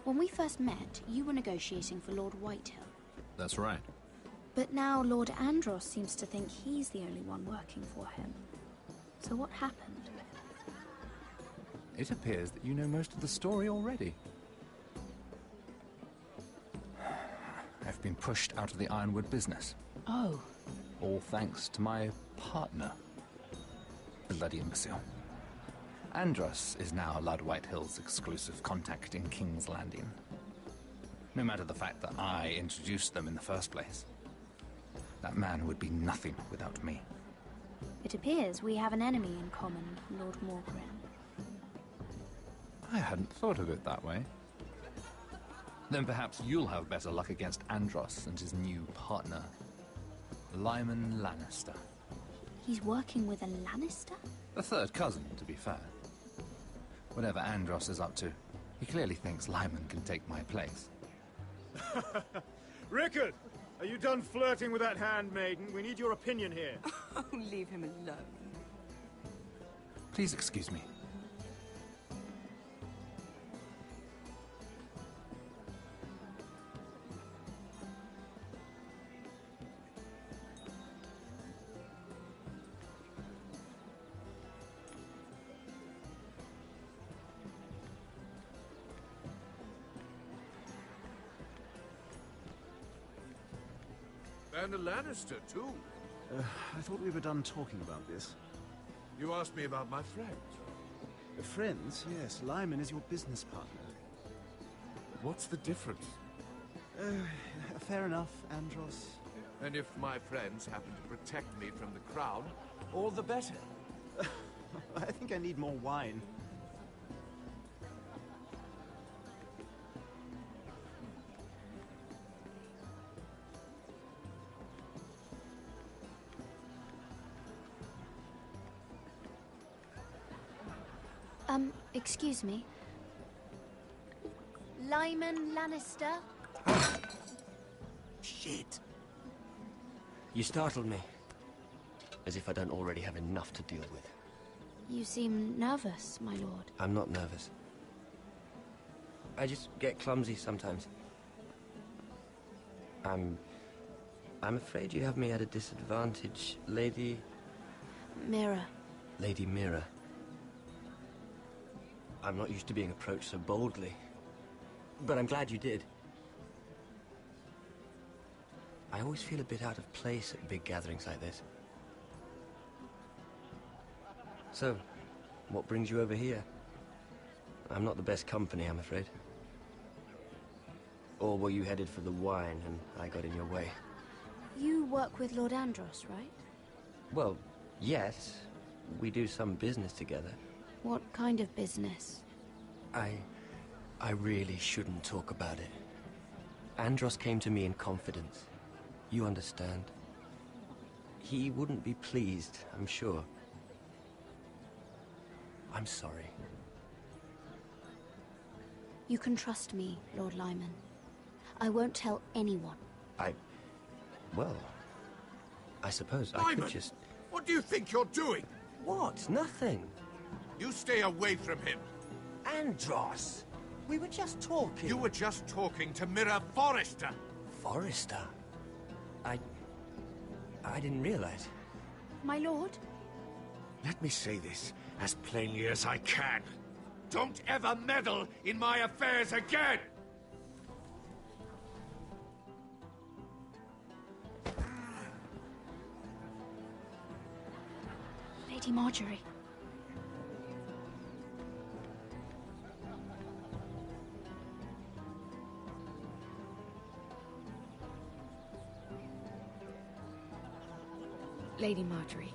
When we first met, you were negotiating for Lord Whitehill. That's right. But now Lord Andros seems to think he's the only one working for him. So what happened? It appears that you know most of the story already. I've been pushed out of the Ironwood business. Oh. All thanks to my partner. Bloody imbecile. Andros is now Lord Whitehill's exclusive contact in King's Landing. No matter the fact that I introduced them in the first place. That man would be nothing without me. It appears we have an enemy in common, Lord Morgren. I hadn't thought of it that way. Then perhaps you'll have better luck against Andros and his new partner, Lyman Lannister. He's working with a Lannister? A third cousin, to be fair. Whatever Andros is up to, he clearly thinks Lyman can take my place. Rickard! Are you done flirting with that handmaiden? We need your opinion here. Oh, leave him alone. Please excuse me. And a Lannister, too. I thought we were done talking about this. You asked me about my friends. Friends? Yes, Lyman is your business partner. What's the difference? Fair enough, Andros. And if my friends happen to protect me from the crown, all the better. I think I need more wine. Excuse me. Lyman Lannister? Shit. You startled me. As if I don't already have enough to deal with. You seem nervous, my lord. I'm not nervous. I just get clumsy sometimes. I'm afraid you have me at a disadvantage, Lady... Mira. Lady Mira. I'm not used to being approached so boldly. But I'm glad you did. I always feel a bit out of place at big gatherings like this. So, what brings you over here? I'm not the best company, I'm afraid. Or were you headed for the wine and I got in your way? You work with Lord Andros, right? Well, yes. We do some business together. What kind of business? I really shouldn't talk about it. Andros came to me in confidence. You understand. He wouldn't be pleased, I'm sure. I'm sorry. You can trust me, Lord Lyman. I won't tell anyone. Well, I suppose I Lyman, could just... What do you think you're doing? What? Nothing. You stay away from him. Andros! We were just talking. You were just talking to Mira Forrester. Forrester? I didn't realize. My lord? Let me say this as plainly as I can. Don't ever meddle in my affairs again! Lady Marjorie. Lady Marjorie.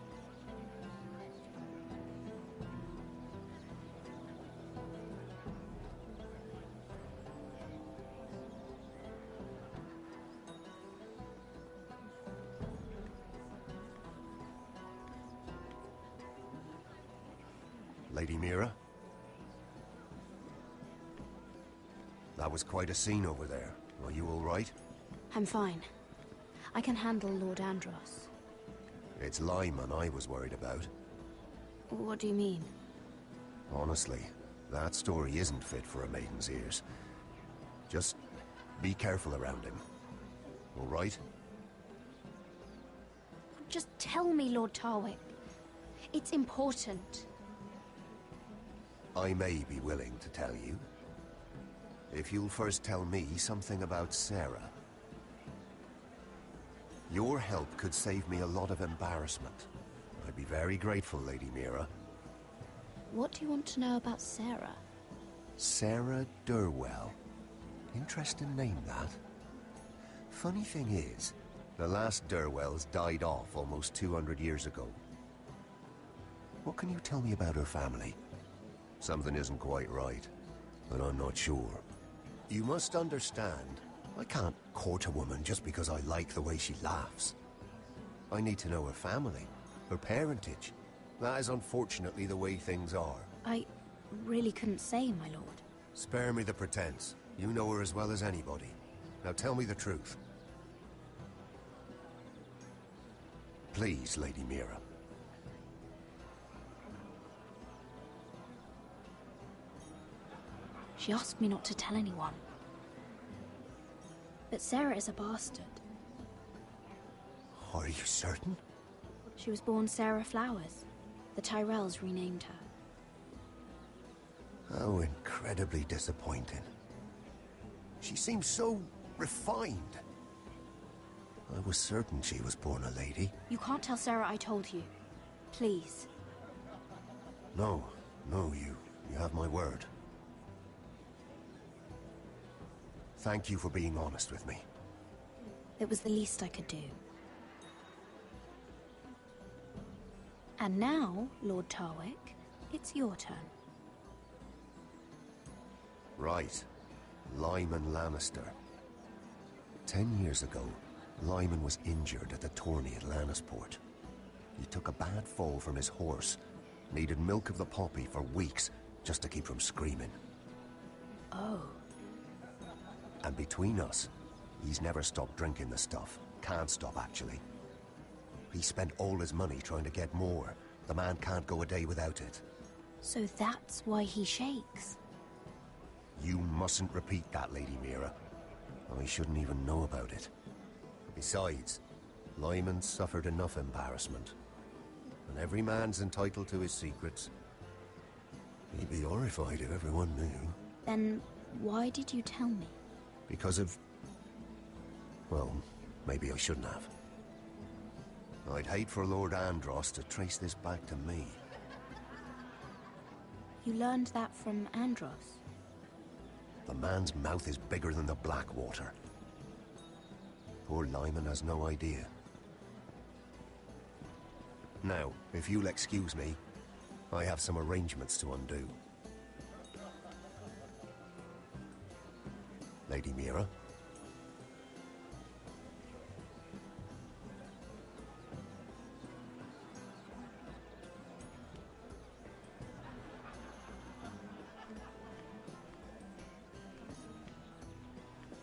Lady Mira? That was quite a scene over there. Are you all right? I'm fine. I can handle Lord Andros. It's Lyman I was worried about. What do you mean? Honestly, that story isn't fit for a maiden's ears. Just be careful around him. All right? Just tell me, Lord Tarwick. It's important. I may be willing to tell you. If you'll first tell me something about Sarah. Your help could save me a lot of embarrassment. I'd be very grateful, Lady Mira. What do you want to know about Sarah? Sarah Durwell. Interesting name, that. Funny thing is, the last Durwells died off almost 200 years ago. What can you tell me about her family? Something isn't quite right, but I'm not sure. You must understand, I can't court a woman just because I like the way she laughs. I need to know her family, her parentage. That is unfortunately the way things are. I really couldn't say, my lord. Spare me the pretense. You know her as well as anybody. Now tell me the truth. Please, Lady Mira. She asked me not to tell anyone. But Sarah is a bastard. Are you certain? She was born Sarah Flowers. The Tyrells renamed her. How incredibly disappointing. She seems so refined. I was certain she was born a lady. You can't tell Sarah I told you. Please. No, you have my word. Thank you for being honest with me. It was the least I could do. And now, Lord Tarwick, it's your turn. Right. Lyman Lannister. 10 years ago, Lyman was injured at the tourney at Lannisport. He took a bad fall from his horse, needed milk of the poppy for weeks just to keep from screaming. Oh. And between us, he's never stopped drinking the stuff. Can't stop, actually. He spent all his money trying to get more. The man can't go a day without it. So that's why he shakes. You mustn't repeat that, Lady Mira. I shouldn't even know about it. Besides, Lyman suffered enough embarrassment. And every man's entitled to his secrets. He'd be horrified if everyone knew. Then why did you tell me? Because of... well, maybe I shouldn't have. I'd hate for Lord Andros to trace this back to me. You learned that from Andros? The man's mouth is bigger than the Blackwater. Poor Lyman has no idea. Now, if you'll excuse me, I have some arrangements to undo. Lady Mira?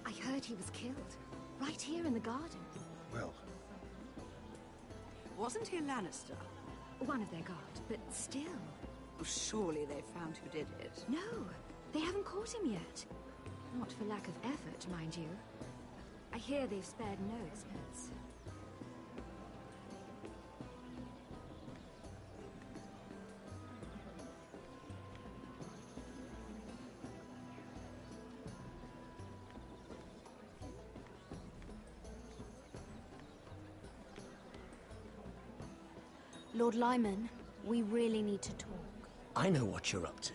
I heard he was killed. Right here in the garden. Well... Wasn't he Lannister? One of their guard, but still. Surely they found who did it. No, they haven't caught him yet. Not for lack of effort, mind you. I hear they've spared no expense. Lord Lyman, we really need to talk. I know what you're up to.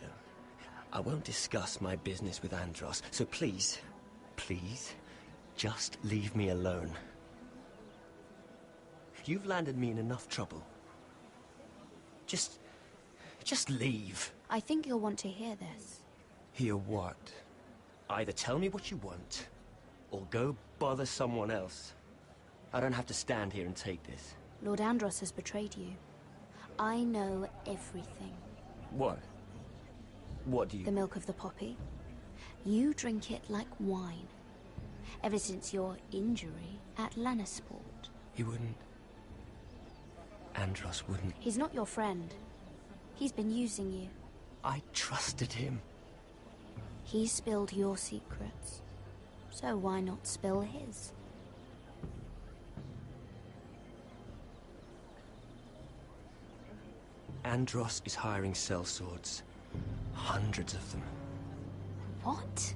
I won't discuss my business with Andros, so please, please, just leave me alone. You've landed me in enough trouble. Just leave. I think you'll want to hear this. Hear what? Either tell me what you want, or go bother someone else. I don't have to stand here and take this. Lord Andros has betrayed you. I know everything. What? What do you... The milk of the poppy. You drink it like wine. Ever since your injury at Lannisport. He wouldn't... Andros wouldn't... He's not your friend. He's been using you. I trusted him. He spilled your secrets. So why not spill his? Andros is hiring sellswords. Hundreds of them. What?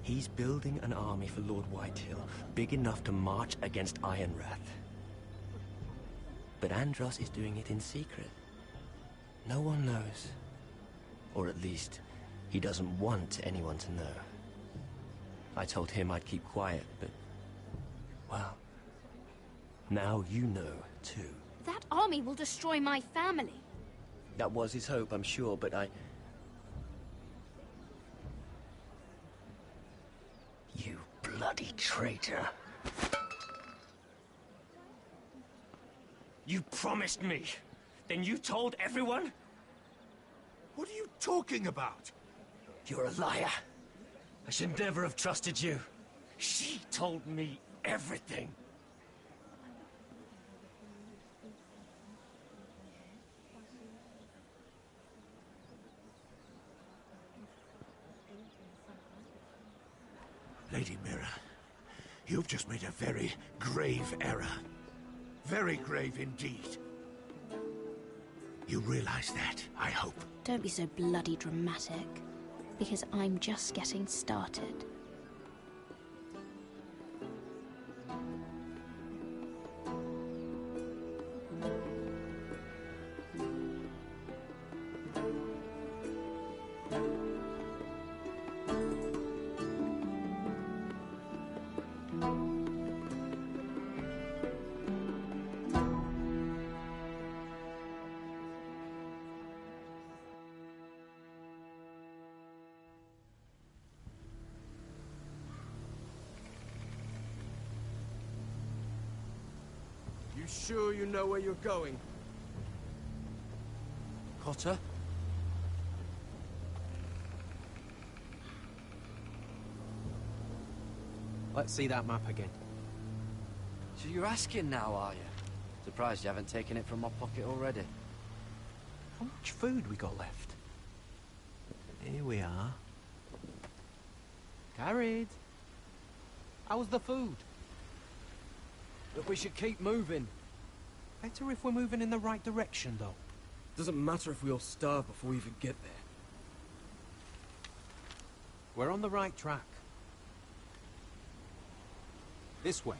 He's building an army for Lord Whitehill, big enough to march against Ironrath. But Andros is doing it in secret. No one knows. Or at least, he doesn't want anyone to know. I told him I'd keep quiet, but... well... now you know, too. That army will destroy my family. That was his hope, I'm sure, but I... You bloody traitor. You promised me. Then you told everyone? What are you talking about? You're a liar. I should never have trusted you. She told me everything. Lady Mira, you've just made a very grave error. Very grave indeed. You realize that, I hope. Don't be so bloody dramatic. Because I'm just getting started. You sure you know where you're going? Cotter? Let's see that map again. So you're asking now, are you? Surprised you haven't taken it from my pocket already. How much food we got left? Here we are. Carried. How's the food? Look, we should keep moving. Better if we're moving in the right direction, though. Doesn't matter if we all starve before we even get there. We're on the right track. This way.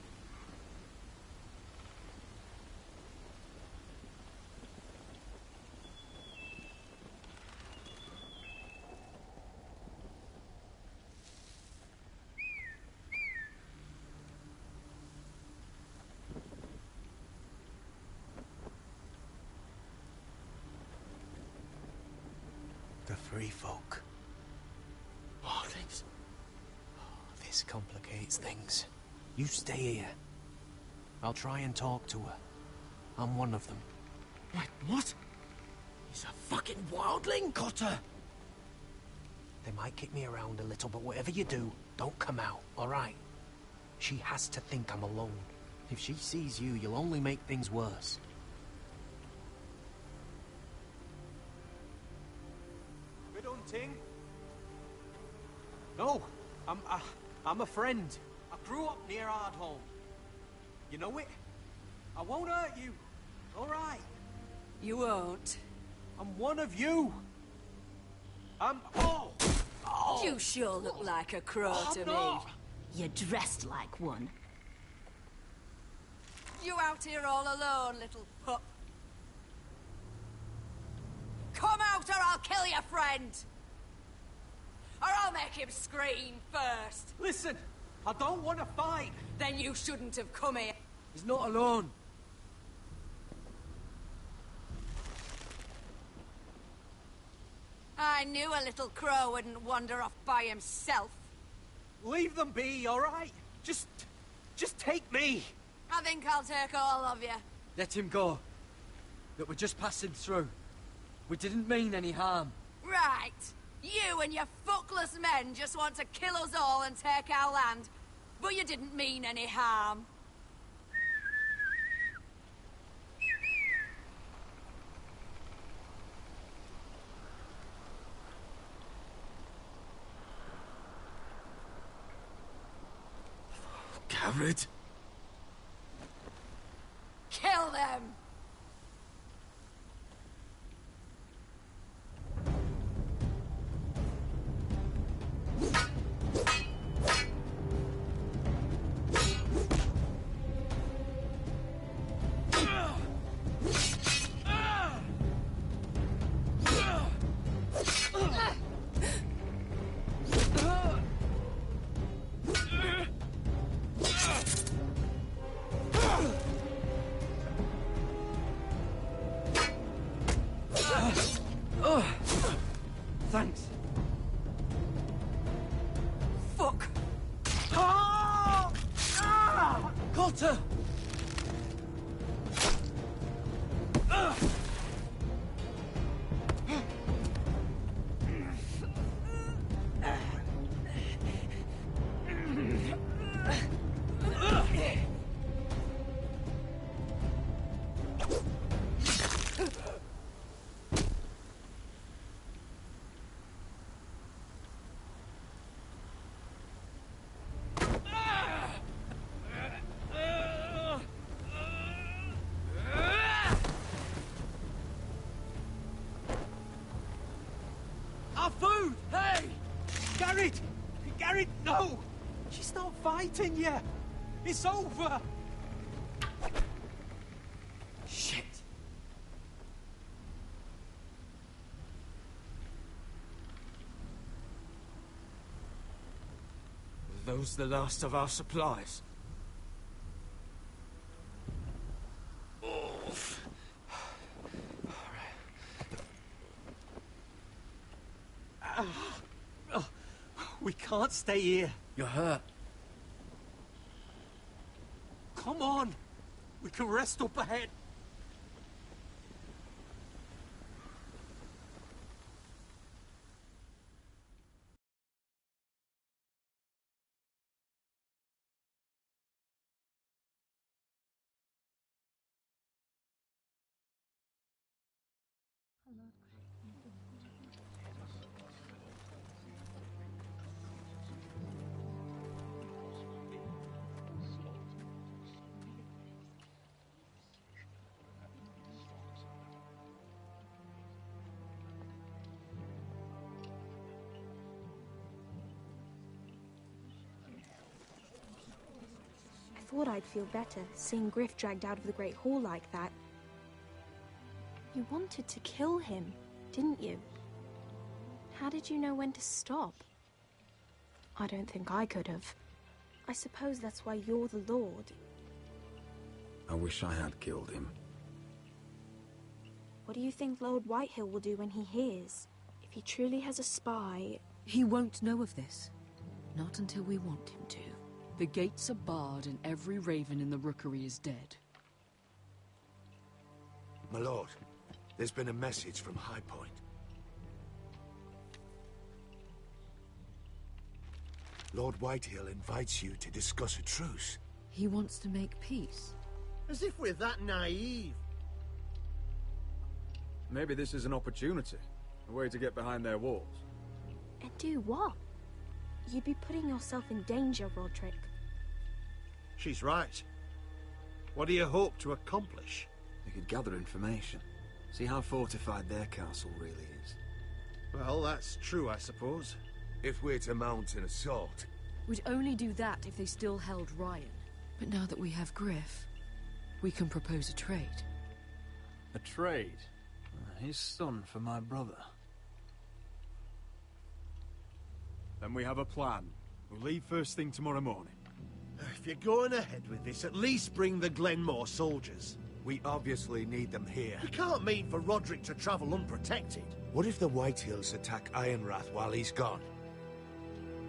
The free folk. Wildlings. Oh, this complicates things. You stay here. I'll try and talk to her. I'm one of them. Wait, what? He's a fucking wildling? Cotter! They might kick me around a little, but whatever you do, don't come out, alright? She has to think I'm alone. If she sees you, you'll only make things worse. Good hunting? No, I'm a friend. I grew up near Ardholm. You know it? I won't hurt you. All right. You won't. I'm one of you. Oh! You sure look like a crow to me. You're dressed like one. You out here all alone, little pup? Come out or I'll kill your friend! Or I'll make him scream first! Listen, I don't want to fight! Then you shouldn't have come here. He's not alone. I knew a little crow wouldn't wander off by himself. Leave them be, all right? Just take me. I think I'll take all of you. Let him go. Look, we're just passing through. We didn't mean any harm. Right. You and your fuckless men just want to kill us all and take our land. But you didn't mean any harm. Gared? Kill them! Thanks. Fuck! Cotter! Our food! Hey! Gared! Gared, no! She's not fighting yet! It's over! Shit! Are those the last of our supplies? We can't stay here. You're hurt. Come on! We can rest up ahead. I thought I'd feel better, seeing Griff dragged out of the Great Hall like that. You wanted to kill him, didn't you? How did you know when to stop? I don't think I could have. I suppose that's why you're the Lord. I wish I had killed him. What do you think Lord Whitehill will do when he hears? If he truly has a spy... He won't know of this. Not until we want him to. The gates are barred and every raven in the rookery is dead. My lord, there's been a message from High Point. Lord Whitehill invites you to discuss a truce. He wants to make peace. As if we're that naive. Maybe this is an opportunity. A way to get behind their walls. And do what? You'd be putting yourself in danger, Roderick. She's right. What do you hope to accomplish? They could gather information. See how fortified their castle really is. Well, that's true, I suppose. If we're to mount an assault... We'd only do that if they still held Ryan. But now that we have Griff, we can propose a trade. A trade? His son for my brother. Then we have a plan. We'll leave first thing tomorrow morning. If you're going ahead with this, at least bring the Glenmore soldiers. We obviously need them here. You can't mean for Roderick to travel unprotected. What if the Whitehills attack Ironrath while he's gone?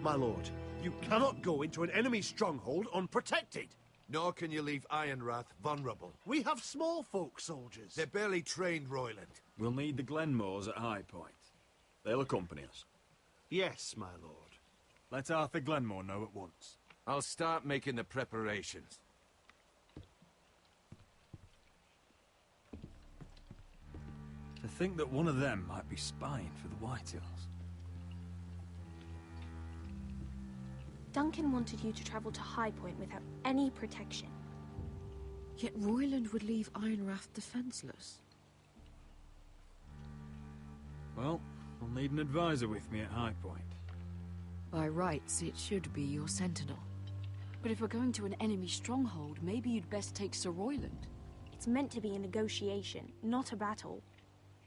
My lord, you cannot go into an enemy stronghold unprotected. Nor can you leave Ironrath vulnerable. We have small folk soldiers. They're barely trained, Royland. We'll need the Glenmores at High Point. They'll accompany us. Yes, my lord. Let Arthur Glenmore know at once. I'll start making the preparations. To think that one of them might be spying for the Whitehills. Duncan wanted you to travel to High Point without any protection. Yet Royland would leave Ironrath defenseless. Well, I'll need an advisor with me at High Point. By rights, it should be your sentinel. But if we're going to an enemy stronghold, maybe you'd best take Sir Royland. It's meant to be a negotiation, not a battle.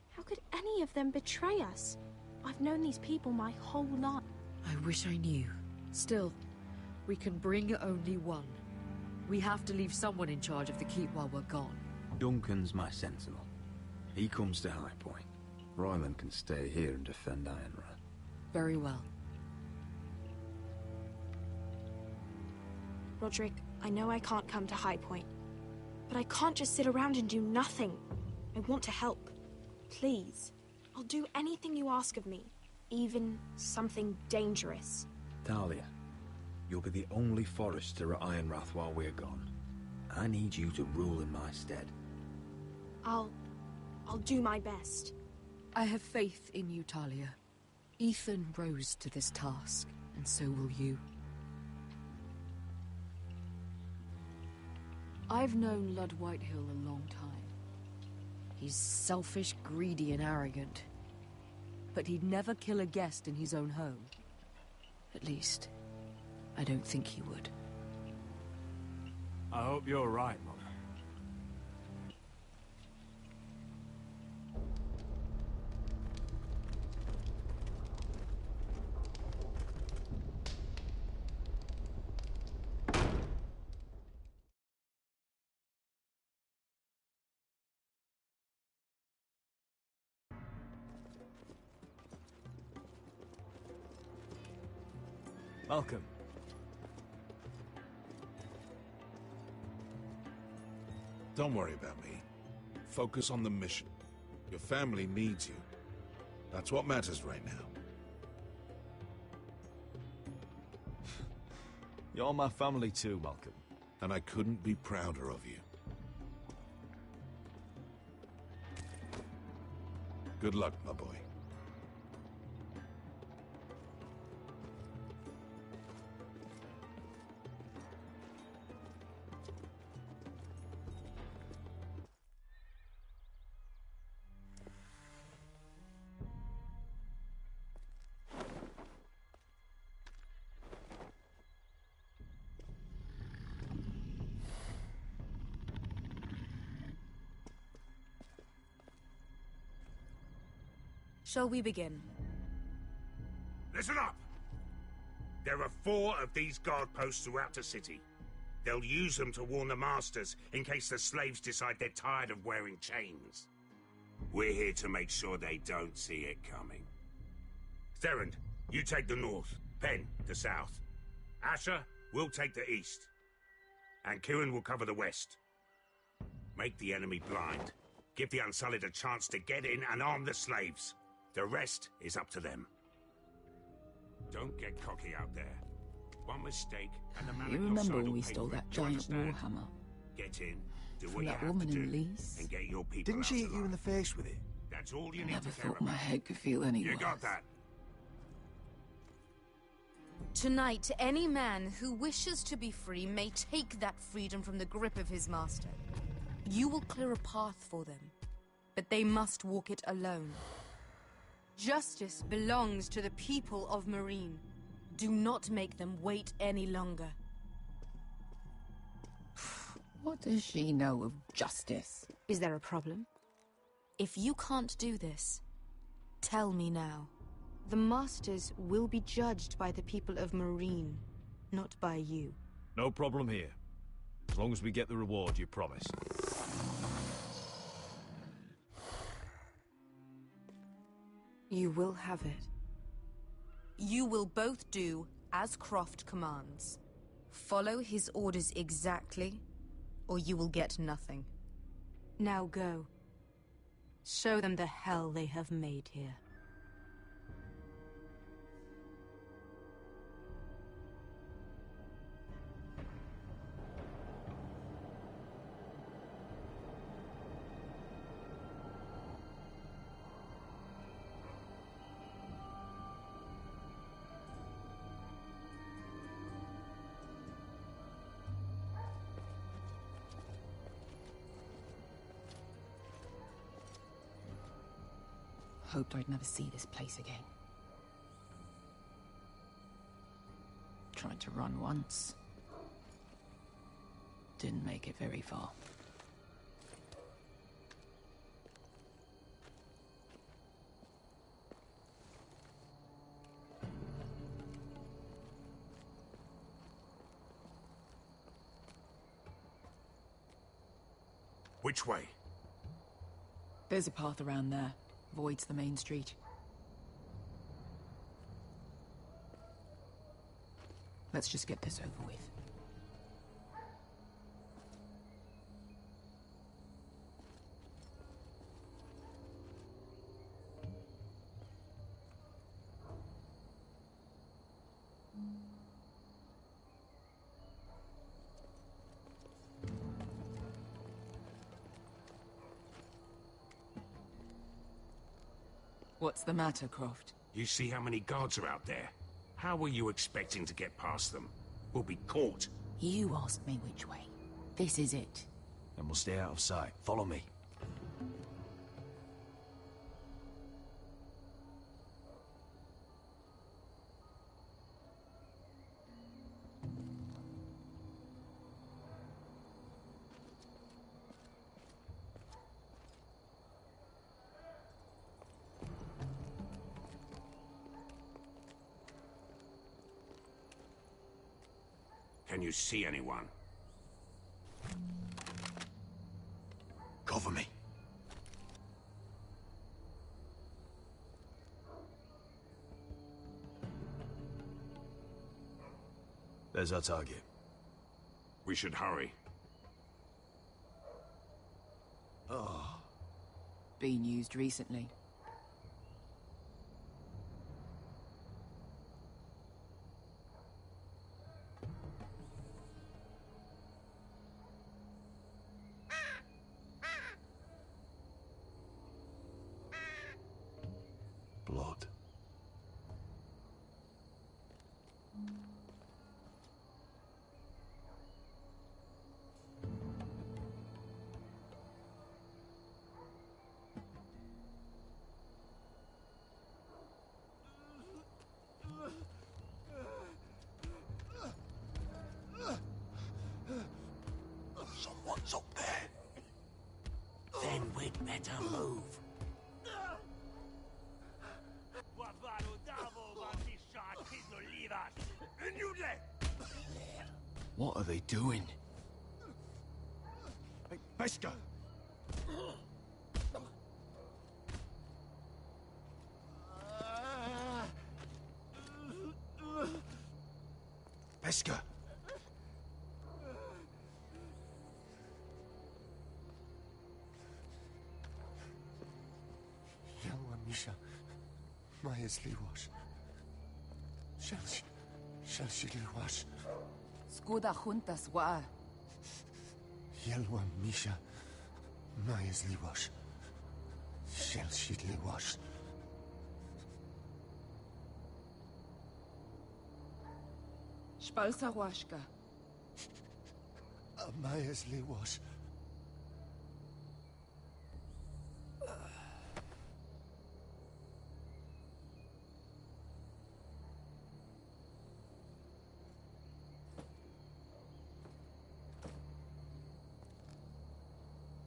How could any of them betray us? I've known these people my whole life. I wish I knew. Still, we can bring only one. We have to leave someone in charge of the keep while we're gone. Duncan's my sentinel. He comes to High Point. Royland can stay here and defend Ironrath. Very well. Roderick, I know I can't come to High Point, but I can't just sit around and do nothing. I want to help. Please. I'll do anything you ask of me, even something dangerous. Talia, you'll be the only Forester at Ironrath while we're gone. I need you to rule in my stead. I'll do my best. I have faith in you, Talia. Ethan rose to this task, and so will you. I've known Lud Whitehill a long time. He's selfish, greedy, and arrogant. But he'd never kill a guest in his own home. At least, I don't think he would. I hope you're right, Mother. Welcome. Don't worry about me. Focus on the mission. Your family needs you. That's what matters right now. You're my family too, Malcolm. And I couldn't be prouder of you. Good luck, my boy. Shall we begin? Listen up! There are 4 of these guard posts throughout the city. They'll use them to warn the masters in case the slaves decide they're tired of wearing chains. We're here to make sure they don't see it coming. Therend, you take the north. Penn, the south. Asher, we'll take the east. And Kieran will cover the west. Make the enemy blind. Give the Unsullied a chance to get in and arm the slaves. The rest is up to them. Don't get cocky out there. One mistake and the man You remember when we stole that giant warhammer? Get in, do From what you that have woman to do, in Lease? and get your people Didn't out she hit you alive. in the face with it? That's all you I need never to care thought my about. head could feel any You worse. got that? Tonight, any man who wishes to be free may take that freedom from the grip of his master. You will clear a path for them, but they must walk it alone. Justice belongs to the people of Marine. Do not make them wait any longer. What does she know of justice? Is there a problem? If you can't do this, tell me now. The Masters will be judged by the people of Marine, not by you. No problem here. As long as we get the reward you promised. You will have it. You will both do as Croft commands. Follow his orders exactly, or you will get nothing. Now go. Show them the hell they have made here. Hoped I'd never see this place again. Tried to run once. Didn't make it very far. Which way? There's a path around there. Voids the main street. Let's just get this over with. What's the matter, Croft? You see how many guards are out there? How were you expecting to get past them? We'll be caught. You asked me which way. This is it. And we'll stay out of sight. Follow me. Can you see anyone? Cover me. There's our target. We should hurry. been used recently. Blood. Someone's up there. Then we'd better move. What are they doing? Hey, Beskha! Beskha! Yelwa Misha, Maya's Liwash. Shall she Liwash? Skuda juntas wa. Yelwa Misha, Maya's Liwash. Shall she Liwash? Spalsa washka. Maya's Liwash.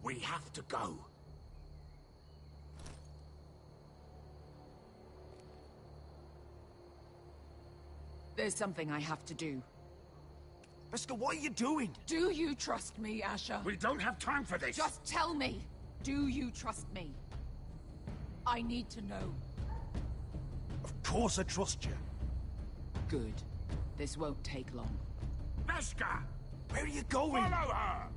We have to go. There's something I have to do. Beskha, what are you doing? Do you trust me, Asher? We don't have time for this! Just tell me! Do you trust me? I need to know. Of course I trust you. Good. This won't take long. Beskha! Where are you going? Follow her!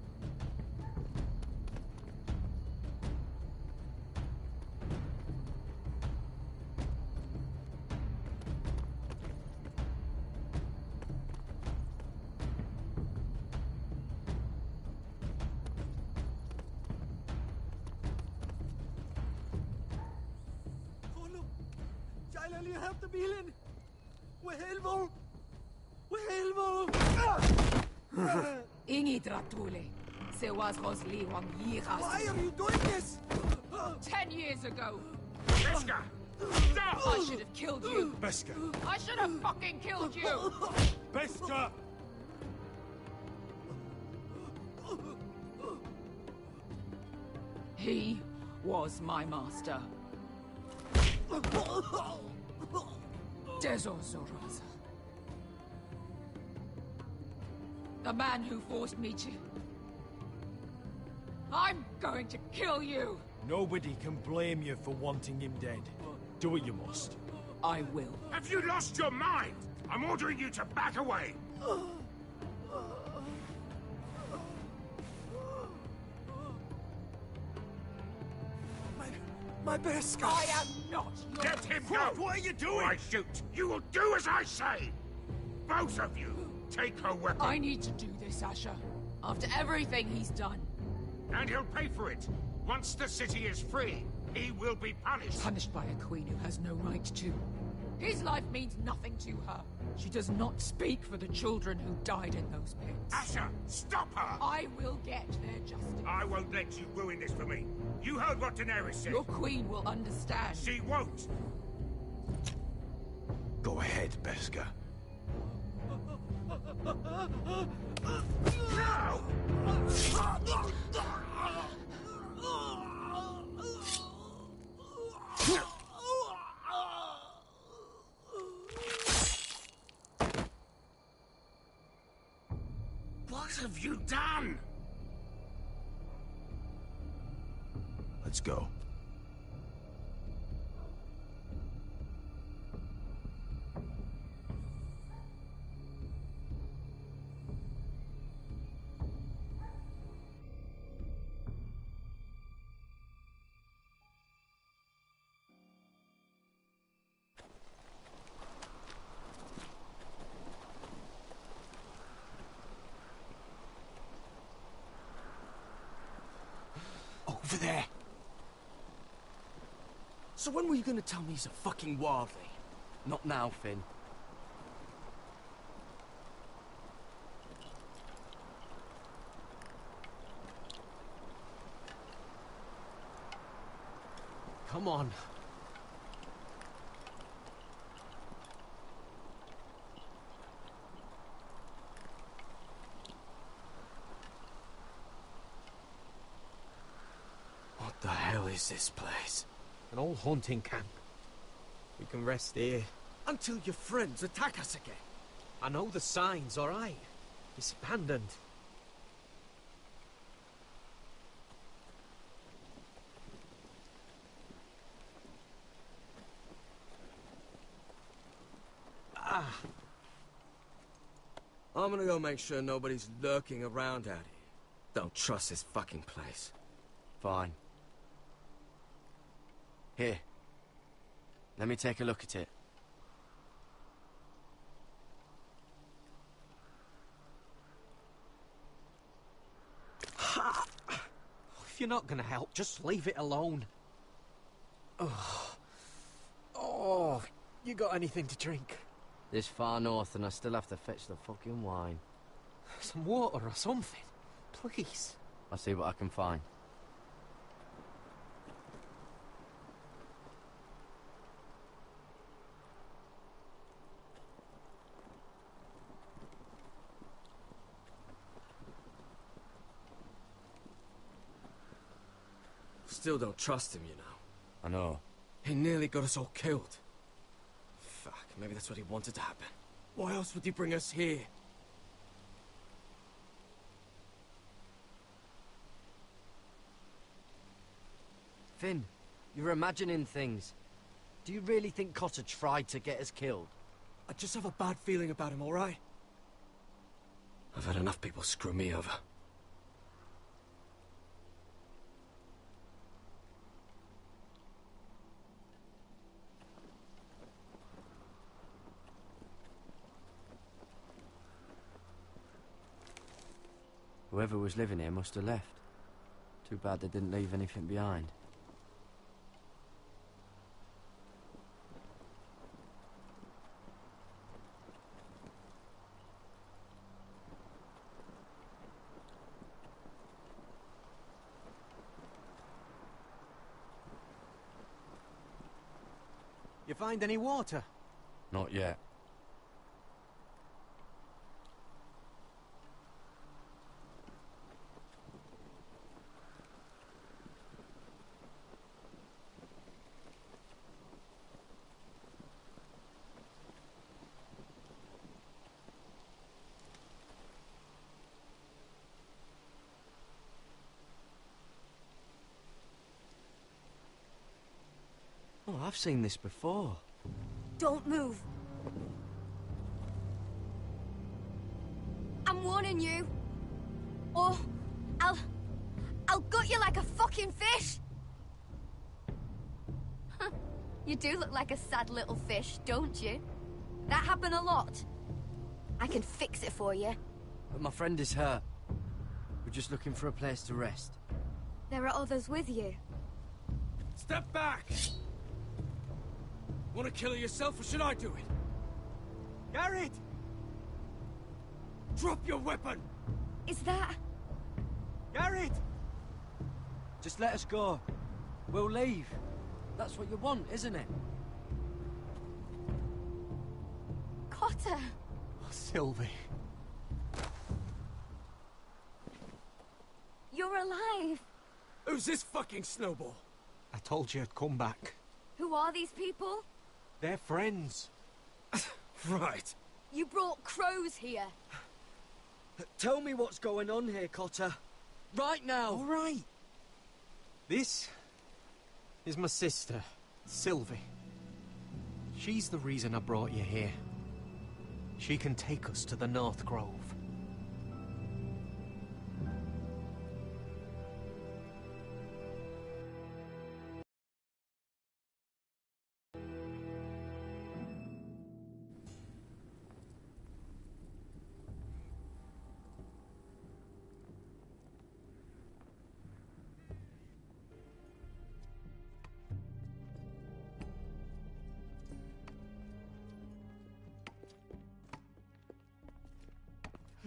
Ingi Dratule. Se was Rosli Wang Yiras. Why are you doing this? 10 years ago. Beskha! Stop! I should have killed you. Beskha! I should have fucking killed you. Beskha! He was my master. Dezor Zoraza. The man who forced me to... I'm going to kill you! Nobody can blame you for wanting him dead. Do what you must. I will. Have you lost your mind? I'm ordering you to back away! My Beskha! I am not your... Let him go! What are you doing? Or I shoot! You will do as I say! Both of you! Take her weapon! I need to do this, Asher. After everything he's done. And he'll pay for it! Once the city is free, he will be punished! Punished by a queen who has no right to. His life means nothing to her. She does not speak for the children who died in those pits. Asher, stop her! I will get their justice. I won't let you ruin this for me. You heard what Daenerys said. Your queen will understand. She won't! Go ahead, Beskha. No! What have you done? Let's go. So when were you gonna tell me he's a fucking wildling? Not now, Finn. Come on. What the hell is this place? An old hunting camp. We can rest here. Until your friends attack us again. I know the signs, all right? It's abandoned. I'm gonna go make sure nobody's lurking around out here. Don't trust this fucking place. Fine. Here. Let me take a look at it. If you're not gonna help, just leave it alone. Oh, you got anything to drink? This far north and I still have to fetch the fucking wine. Some water or something, please. I'll see what I can find. Still don't trust him, you know. I know. He nearly got us all killed. Fuck, maybe that's what he wanted to happen. Why else would he bring us here? Finn, you're imagining things. Do you really think Cotter tried to get us killed? I just have a bad feeling about him, all right? I've had enough people screw me over. Whoever was living here must have left. Too bad they didn't leave anything behind. You find any water? Not yet. Oh, I've seen this before. Don't move. I'm warning you. Or I'll gut you like a fucking fish. You do look like a sad little fish, don't you? That happen a lot. I can fix it for you. But my friend is hurt. We're just looking for a place to rest. There are others with you. Step back! Want to kill her yourself, or should I do it? Garrett! Drop your weapon! Is that... Garrett! Just let us go. We'll leave. That's what you want, isn't it? Cotter! Oh, Sylvie. You're alive! Who's this fucking snowball? I told you I'd come back. Who are these people? They're friends. Right. You brought crows here. Tell me what's going on here, Cotter. Right now! All right. This is my sister, Sylvie. She's the reason I brought you here. She can take us to the North Grove.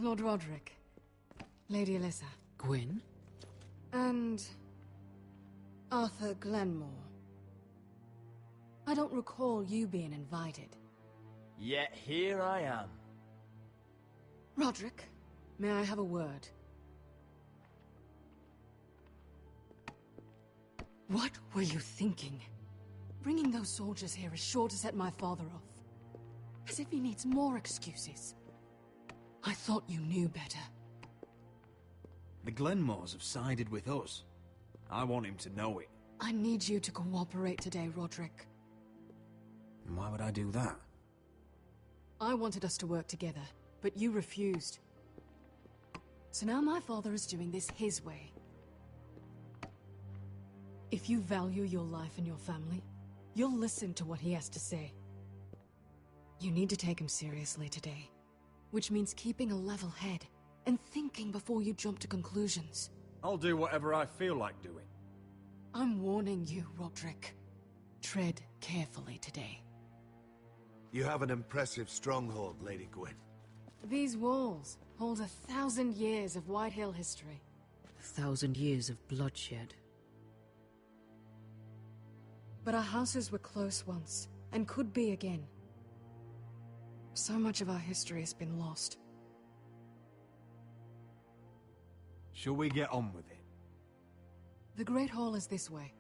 Lord Roderick. Lady Alyssa. Gwyn? And... Arthur Glenmore. I don't recall you being invited. Yet here I am. Roderick, may I have a word? What were you thinking? Bringing those soldiers here is sure to set my father off. As if he needs more excuses. I thought you knew better. The Glenmores have sided with us. I want him to know it. I need you to cooperate today, Roderick. And why would I do that? I wanted us to work together, but you refused. So now my father is doing this his way. If you value your life and your family, you'll listen to what he has to say. You need to take him seriously today, which means keeping a level head and thinking before you jump to conclusions. I'll do whatever I feel like doing. I'm warning you, Roderick. Tread carefully today. You have an impressive stronghold, Lady Gwyn. These walls hold 1,000 years of Whitehill history. 1,000 years of bloodshed. But our houses were close once, and could be again. So much of our history has been lost. Shall we get on with it? The Great Hall is this way.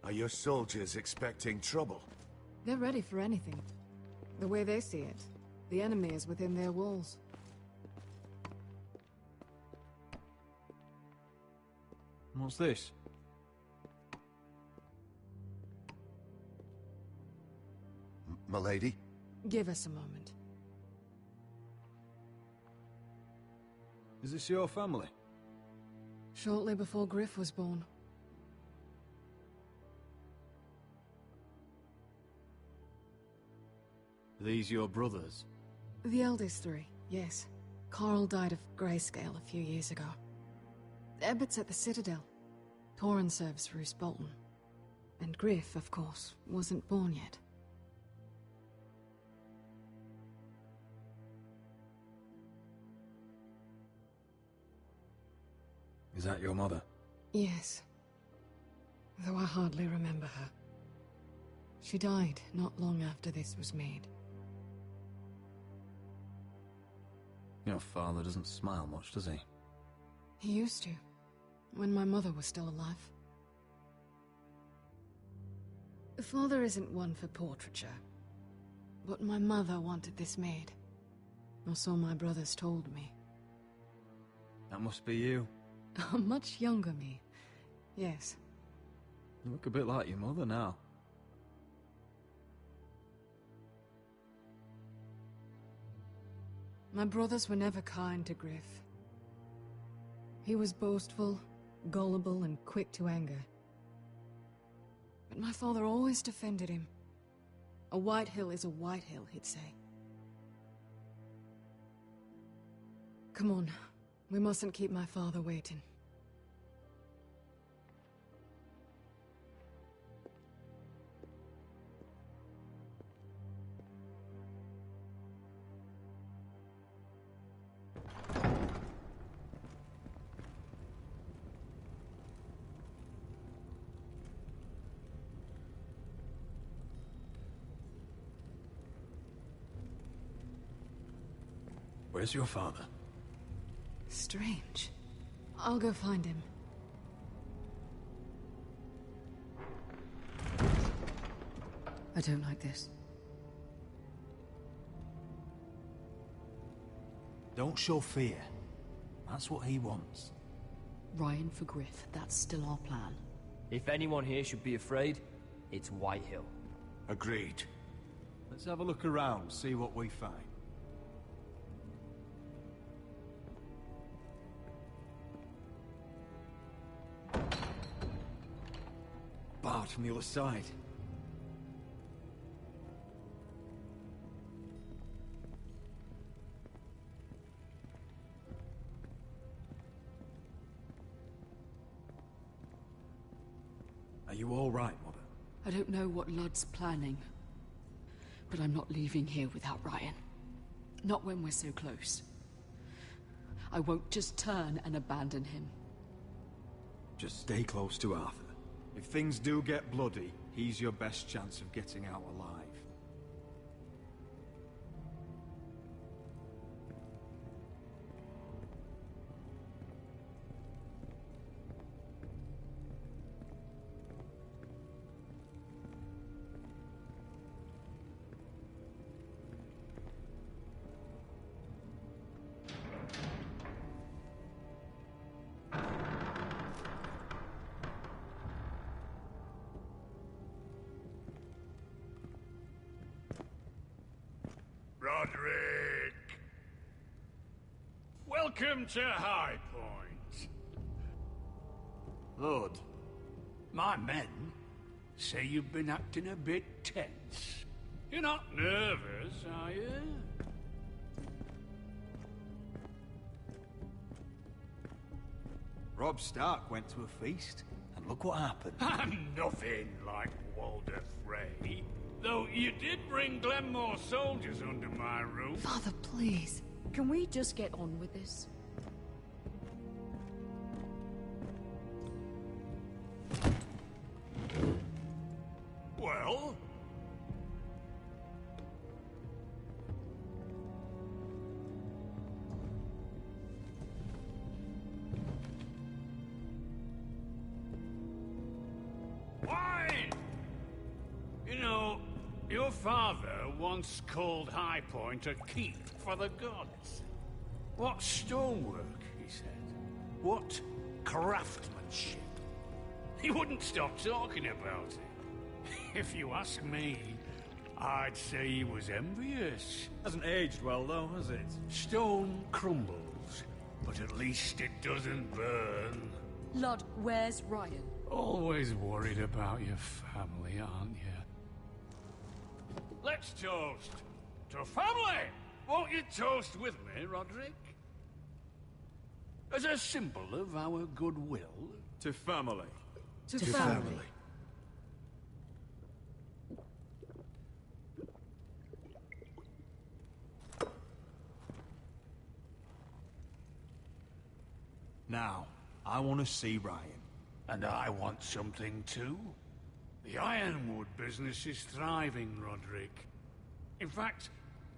Are your soldiers expecting trouble? They're ready for anything. The way they see it, the enemy is within their walls. What's this? Milady? Give us a moment. Is this your family? Shortly before Griff was born. These your brothers? The eldest three, yes. Carl died of grayscale a few years ago. Ebbert's at the Citadel. Torrhen serves Roose Bolton. And Griff, of course, wasn't born yet. Is that your mother? Yes. Though I hardly remember her. She died not long after this was made. Your father doesn't smile much, does he? He used to, when my mother was still alive. Father isn't one for portraiture, but my mother wanted this made. Or so my brothers told me. That must be you. A much younger me, yes. You look a bit like your mother now. My brothers were never kind to Griff. He was boastful, gullible, and quick to anger. But my father always defended him. A Whitehill is a Whitehill, he'd say. Come on, we mustn't keep my father waiting. Where's your father? Strange. I'll go find him. I don't like this. Don't show fear. That's what he wants. Ryan for Griff, that's still our plan. If anyone here should be afraid, it's Whitehill. Agreed. Let's have a look around, see what we find. Barred from the other side. you all right, Mother? I don't know what Ludd's planning, but I'm not leaving here without Ryan. Not when we're so close. I won't just turn and abandon him. Just stay close to Arthur. If things do get bloody, he's your best chance of getting out alive. Roderick! Welcome to High Point. Lord, my men say you've been acting a bit tense. You're not nervous, are you? Robb Stark went to a feast, and look what happened. I'm nothing like Walder Frey. Though you did bring Glenmore soldiers under my roof. Father, please. Can we just get on with this? Well? Why? You know, your father once called High Point a keep for the gods. What stonework, he said. What craftsmanship. He wouldn't stop talking about it. If you ask me, I'd say he was envious. Hasn't aged well, though, has it? Stone crumbles, but at least it doesn't burn. Ludd, where's Ryan? Always worried about your family, aren't you? Let's toast to family! Won't you toast with me, Roderick? As a symbol of our goodwill. To family. To family. Now, I want to see Ryan. And I want something too. The Ironwood business is thriving, Roderick. In fact,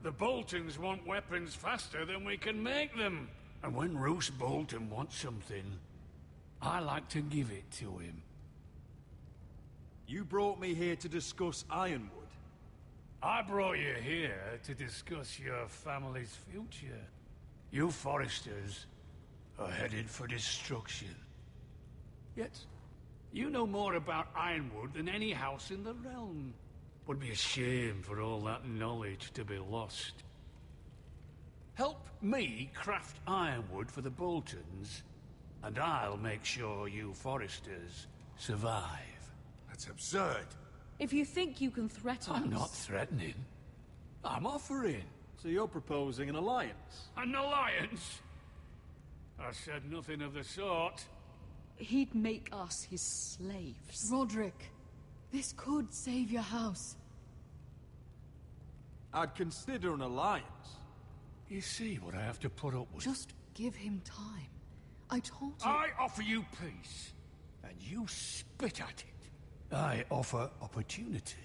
the Boltons want weapons faster than we can make them. And when Roose Bolton wants something, I like to give it to him. You brought me here to discuss Ironwood. I brought you here to discuss your family's future. You Forresters are headed for destruction. Yet, you know more about Ironwood than any house in the realm. Would be a shame for all that knowledge to be lost. Help me craft Ironwood for the Boltons, and I'll make sure you Forresters survive. That's absurd. If you think you can threaten us... I'm not threatening. I'm offering. So you're proposing an alliance? An alliance? I said nothing of the sort. He'd make us his slaves. Roderick, this could save your house. I'd consider an alliance. You see what I have to put up with? Just give him time. I told you... I offer you peace, and you spit at it. I offer opportunity,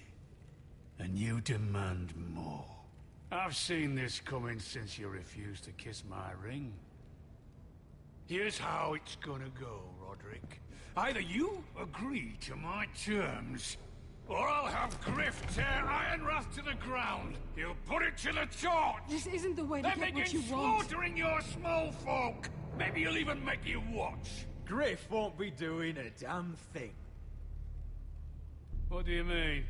and you demand more. I've seen this coming since you refused to kiss my ring. Here's how it's gonna go, Roderick. Either you agree to my terms, or I'll have Griff tear Ironrath to the ground. He'll put it to the torch. This isn't the way to then get what you begin want. slaughtering your small folk. Maybe he'll even make you watch. Griff won't be doing a damn thing. What do you mean?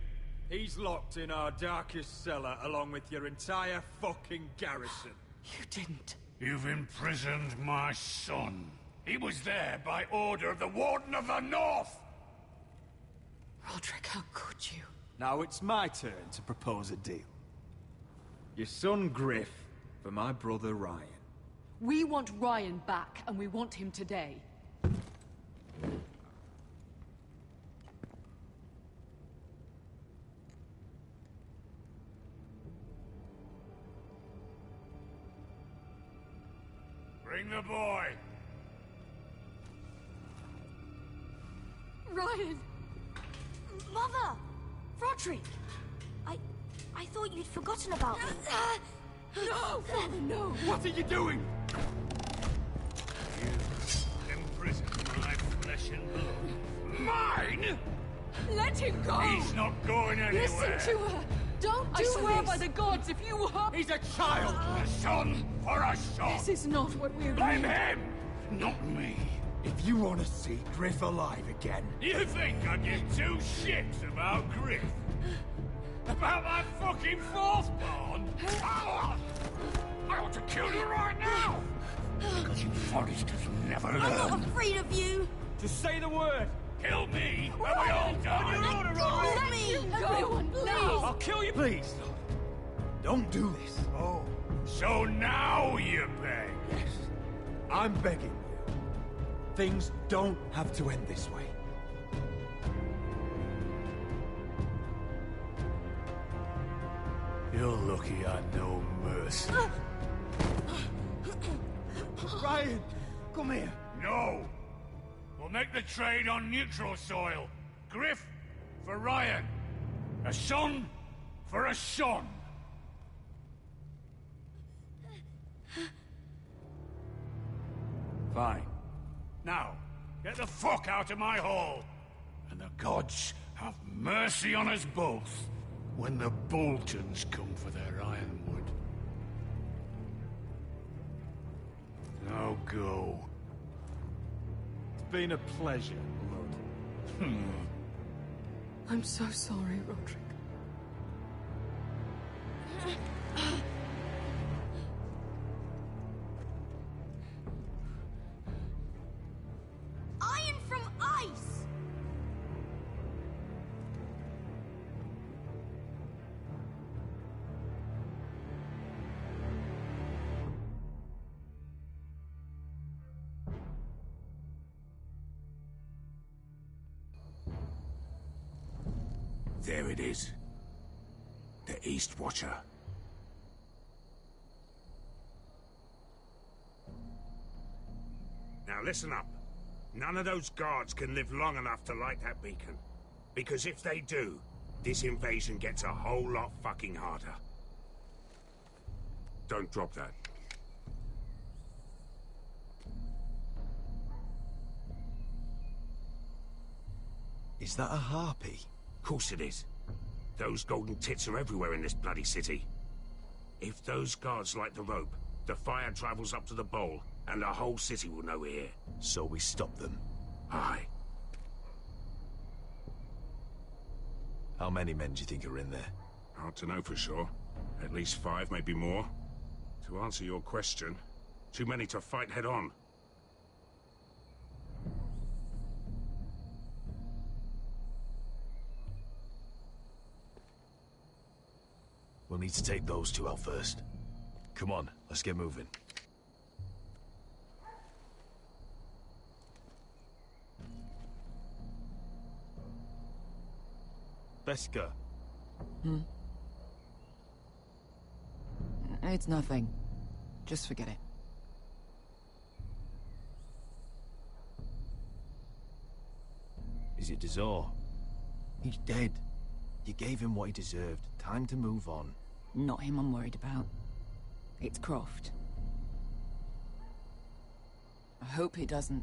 He's locked in our darkest cellar along with your entire fucking garrison. You didn't. You've imprisoned my son. He was there by order of the Warden of the North! Roderick, how could you? Now it's my turn to propose a deal. Your son Griff for my brother Ryan. We want Ryan back, and we want him today. Bring the boy. Ryan! Mother! Roderick! I thought you'd forgotten about me. No! Father, no! What are you doing? You imprison my flesh and blood. Mine? Let him go! He's not going anywhere. Listen to her! Don't do I swear this! by the gods, if you hurt... He's a child! A son for a son! This is not what we agreed. Blame him! Not me. If you want to see Griff alive again... You think I give two shits about Griff? About my fucking fourth-born? I ought to kill you right now! Because you Forresters never learn. I'm not afraid of you! Just say the word! Kill me, and we all die! Let me! Everyone, please! I'll kill you! Please, Lord. Don't do this. Oh, so now you beg? Yes. I'm begging you. Things don't have to end this way. You're lucky I know mercy. Ryan, come here. No! We'll make the trade on neutral soil. Griff for Ryan. A son for a son. Fine. Now, get the fuck out of my hall. And the gods have mercy on us both when the Boltons come for their ironwood. Now go. It's been a pleasure, Blood. I'm so sorry, Roderick. Iron from ice! There it is. The East Watcher. Now listen up. None of those guards can live long enough to light that beacon. Because if they do, this invasion gets a whole lot fucking harder. Don't drop that. Is that a harpy? Of course it is. Those golden tits are everywhere in this bloody city. If those guards light the rope, the fire travels up to the bowl, and the whole city will know we're here. So we stop them. Aye. How many men do you think are in there? Hard to know for sure. At least 5, maybe more. To answer your question, too many to fight head on. We'll need to take those two out first. Come on, let's get moving. Beskha. It's nothing. Just forget it. Is it Dazor? He's dead. You gave him what he deserved. Time to move on. Not him I'm worried about. It's Croft. I hope he doesn't...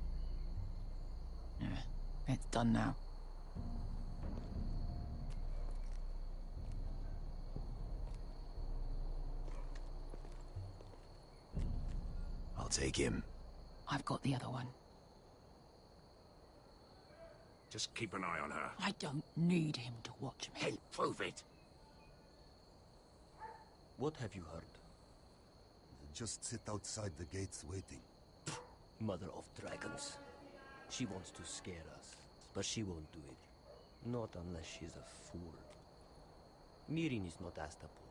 Yeah, it's done now. I'll take him. I've got the other one. Just keep an eye on her. I don't need him to watch me. Hey, prove it! What have you heard? Just sit outside the gates waiting. Mother of dragons. She wants to scare us, but she won't do it. Not unless she's a fool. Mirin is not Astapor.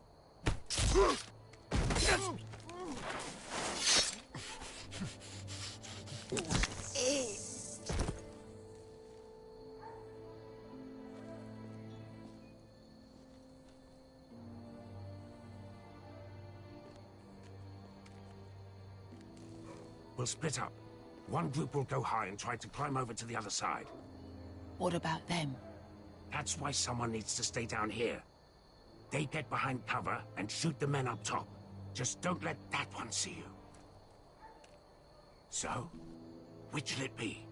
We'll split up. One group will go high and try to climb over to the other side. What about them? That's why someone needs to stay down here. They get behind cover and shoot the men up top. Just don't let that one see you. So, which'll it be?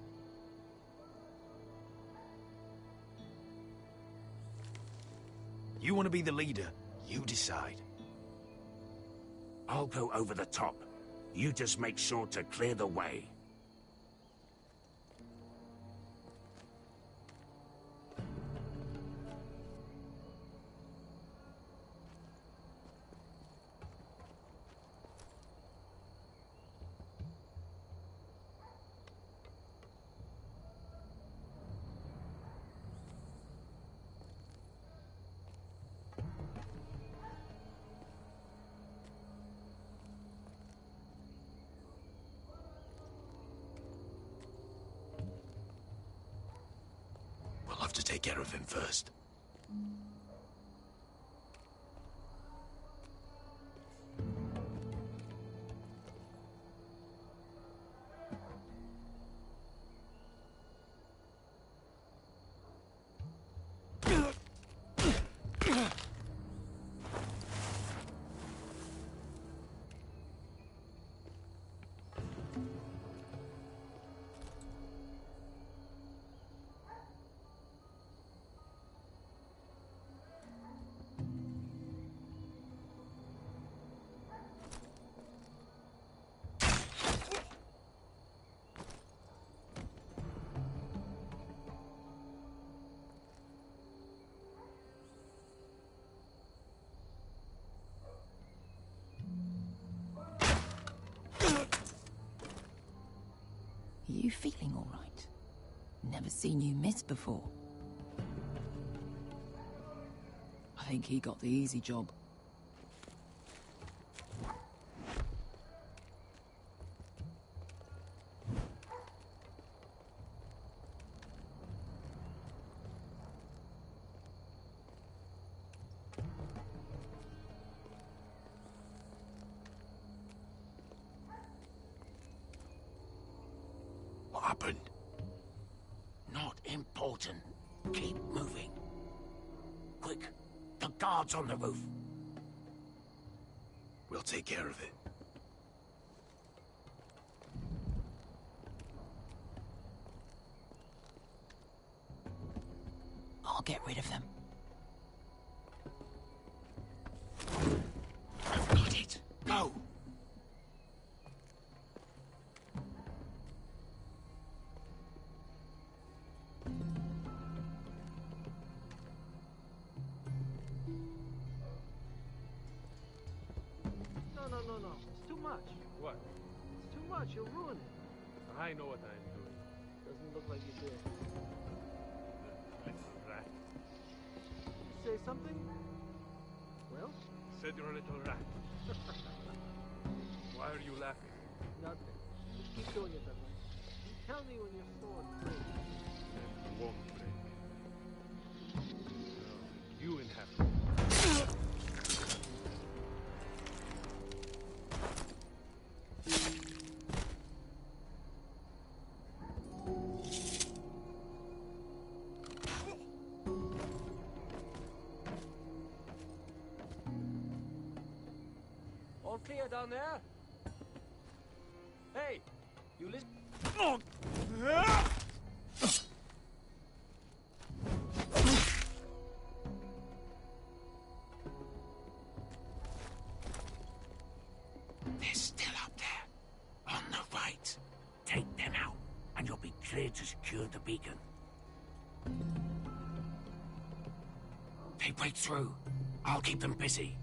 You want to be the leader, you decide. I'll go over the top. You just make sure to clear the way. We'll have to take care of him first. Are you feeling all right? Never seen you miss before. I think he got the easy job. What happened? Not important. Keep moving. Quick, the guards on the roof. We'll take care of it. I'll get rid of them. I've got it. Go! No. It's too much. What? It's too much. You'll ruin it. I know what I'm doing. Doesn't look like you do. Little rat. Say something? Well? Said you're a little rat. Why are you laughing? Nothing. Just keep doing it that way. Tell me when your sword breaks. It won't break. You inhabit. All clear down there? Hey, you listen. They're still up there. On the right. Take them out, and you'll be clear to secure the beacon. They break through. I'll keep them busy.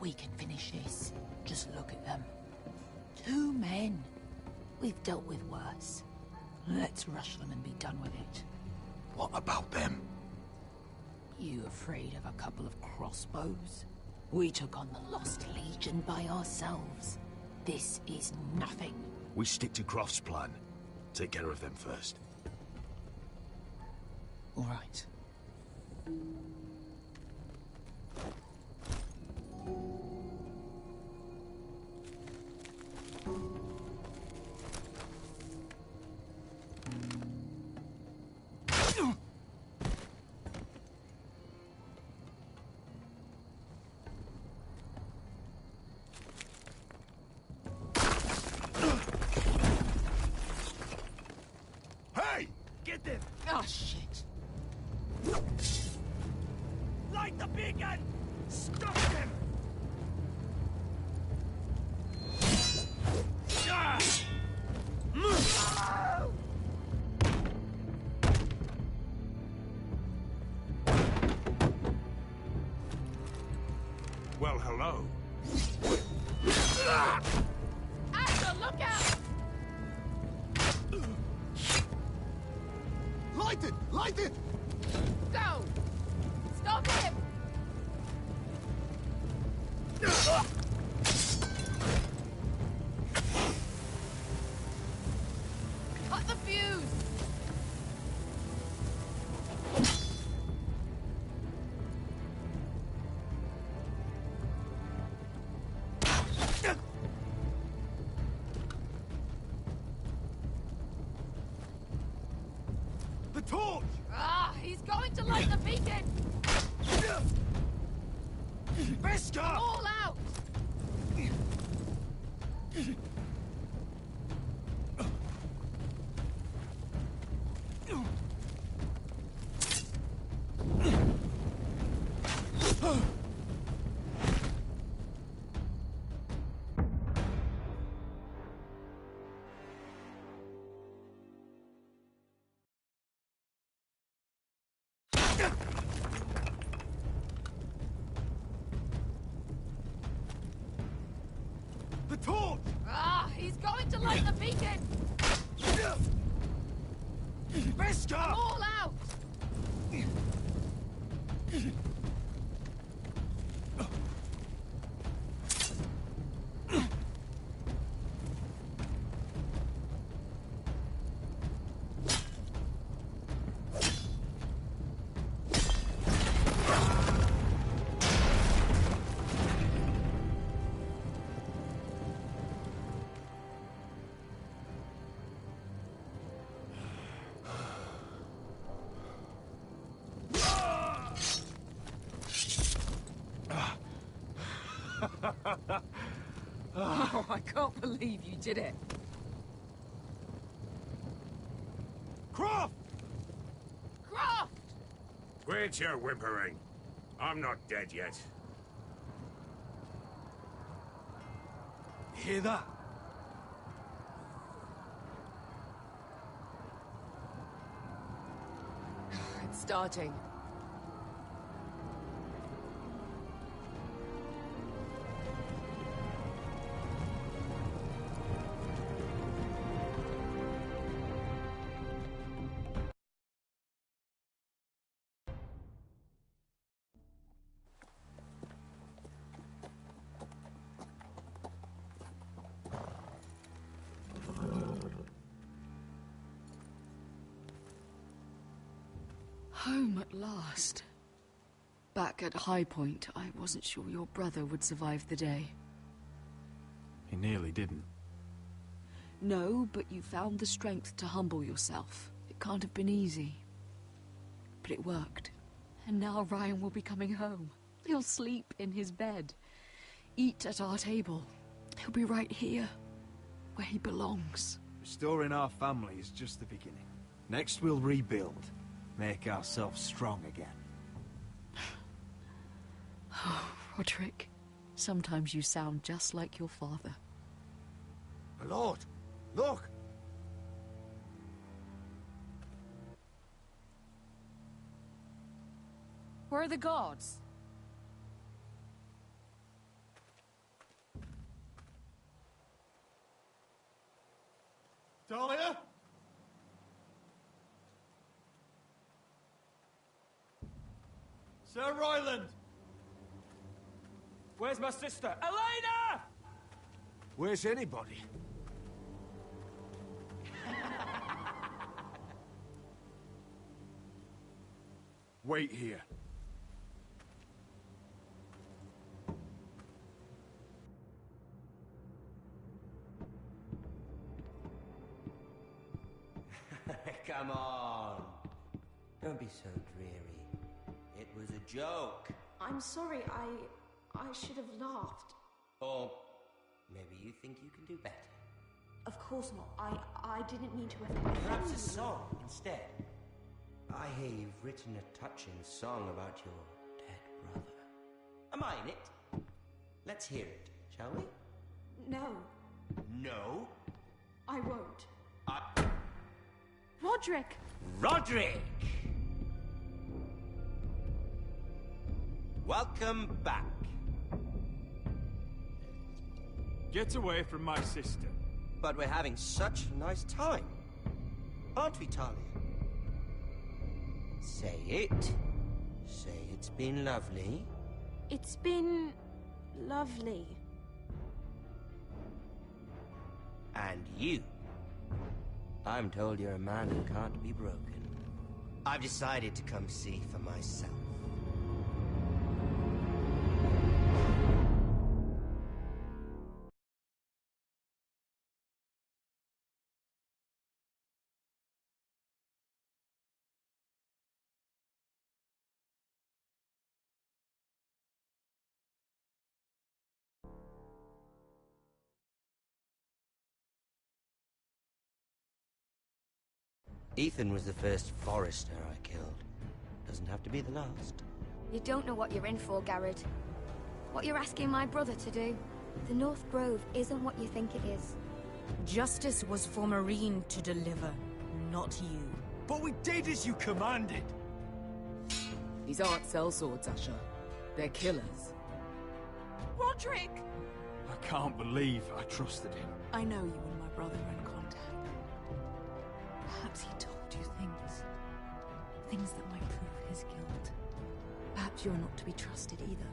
We can finish this. Just look at them. 2 men. We've dealt with worse. Let's rush them and be done with it. What about them? You afraid of a couple of crossbows? We took on the Lost Legion by ourselves. This is nothing. We stick to Croft's plan. Take care of them first. All right. Oh, shit. Light the beacon! Stop them! Well, hello. Asher, look out! Light it! Light it! Go! Stop him! Cut the fuse! The torch! Ah, he's going to light the beacon! Beskar! All out! The torch! Ah, he's going to light the beacon! Beskar! All out! Oh, I can't believe you did it. Croft! Croft! Quit your whimpering. I'm not dead yet. Hear that? It's starting. Home at last. Back at High Point, I wasn't sure your brother would survive the day. He nearly didn't. No, but you found the strength to humble yourself. It can't have been easy. But it worked. And now Ryan will be coming home. He'll sleep in his bed. Eat at our table. He'll be right here, where he belongs. Restoring our family is just the beginning. Next we'll rebuild. Make ourselves strong again. Oh, Roderick. Sometimes you sound just like your father. My lord, look! Where are the gods? Dahlia? Sir Royland! Where's my sister? Elena! Where's anybody? Wait here. Come on. Don't be so dreary. It was a joke. I'm sorry, I should have laughed. Or maybe you think you can do better. Of course not. I didn't mean to offend you. Perhaps a song instead. I hear you've written a touching song about your dead brother. Am I in it? Let's hear it, shall we? No, No? I won't. Roderick! Roderick! Welcome back. Get away from my sister. But we're having such a nice time. Aren't we, Talia? Say it. Say it's been lovely. It's been lovely. And you. I'm told you're a man who can't be broken. I've decided to come see for myself. Ethan was the first Forrester I killed. Doesn't have to be the last. You don't know what you're in for, Garrett. What you're asking my brother to do. The North Grove isn't what you think it is. Justice was for Marine to deliver, not you. But we did as you commanded! These aren't sellswords, Asher. They're killers. Roderick! I can't believe I trusted him. I know you and my brother are in contact. Perhaps he told you things. Things that might prove his guilt. Perhaps you're not to be trusted either.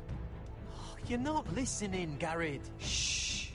Oh, you're not listening, Garrett. Shh.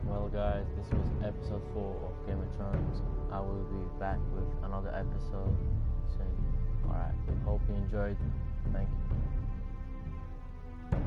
Well guys, this was episode 4 of Game of Thrones. I will be back with another episode soon. Alright, hope you enjoyed. Thank you.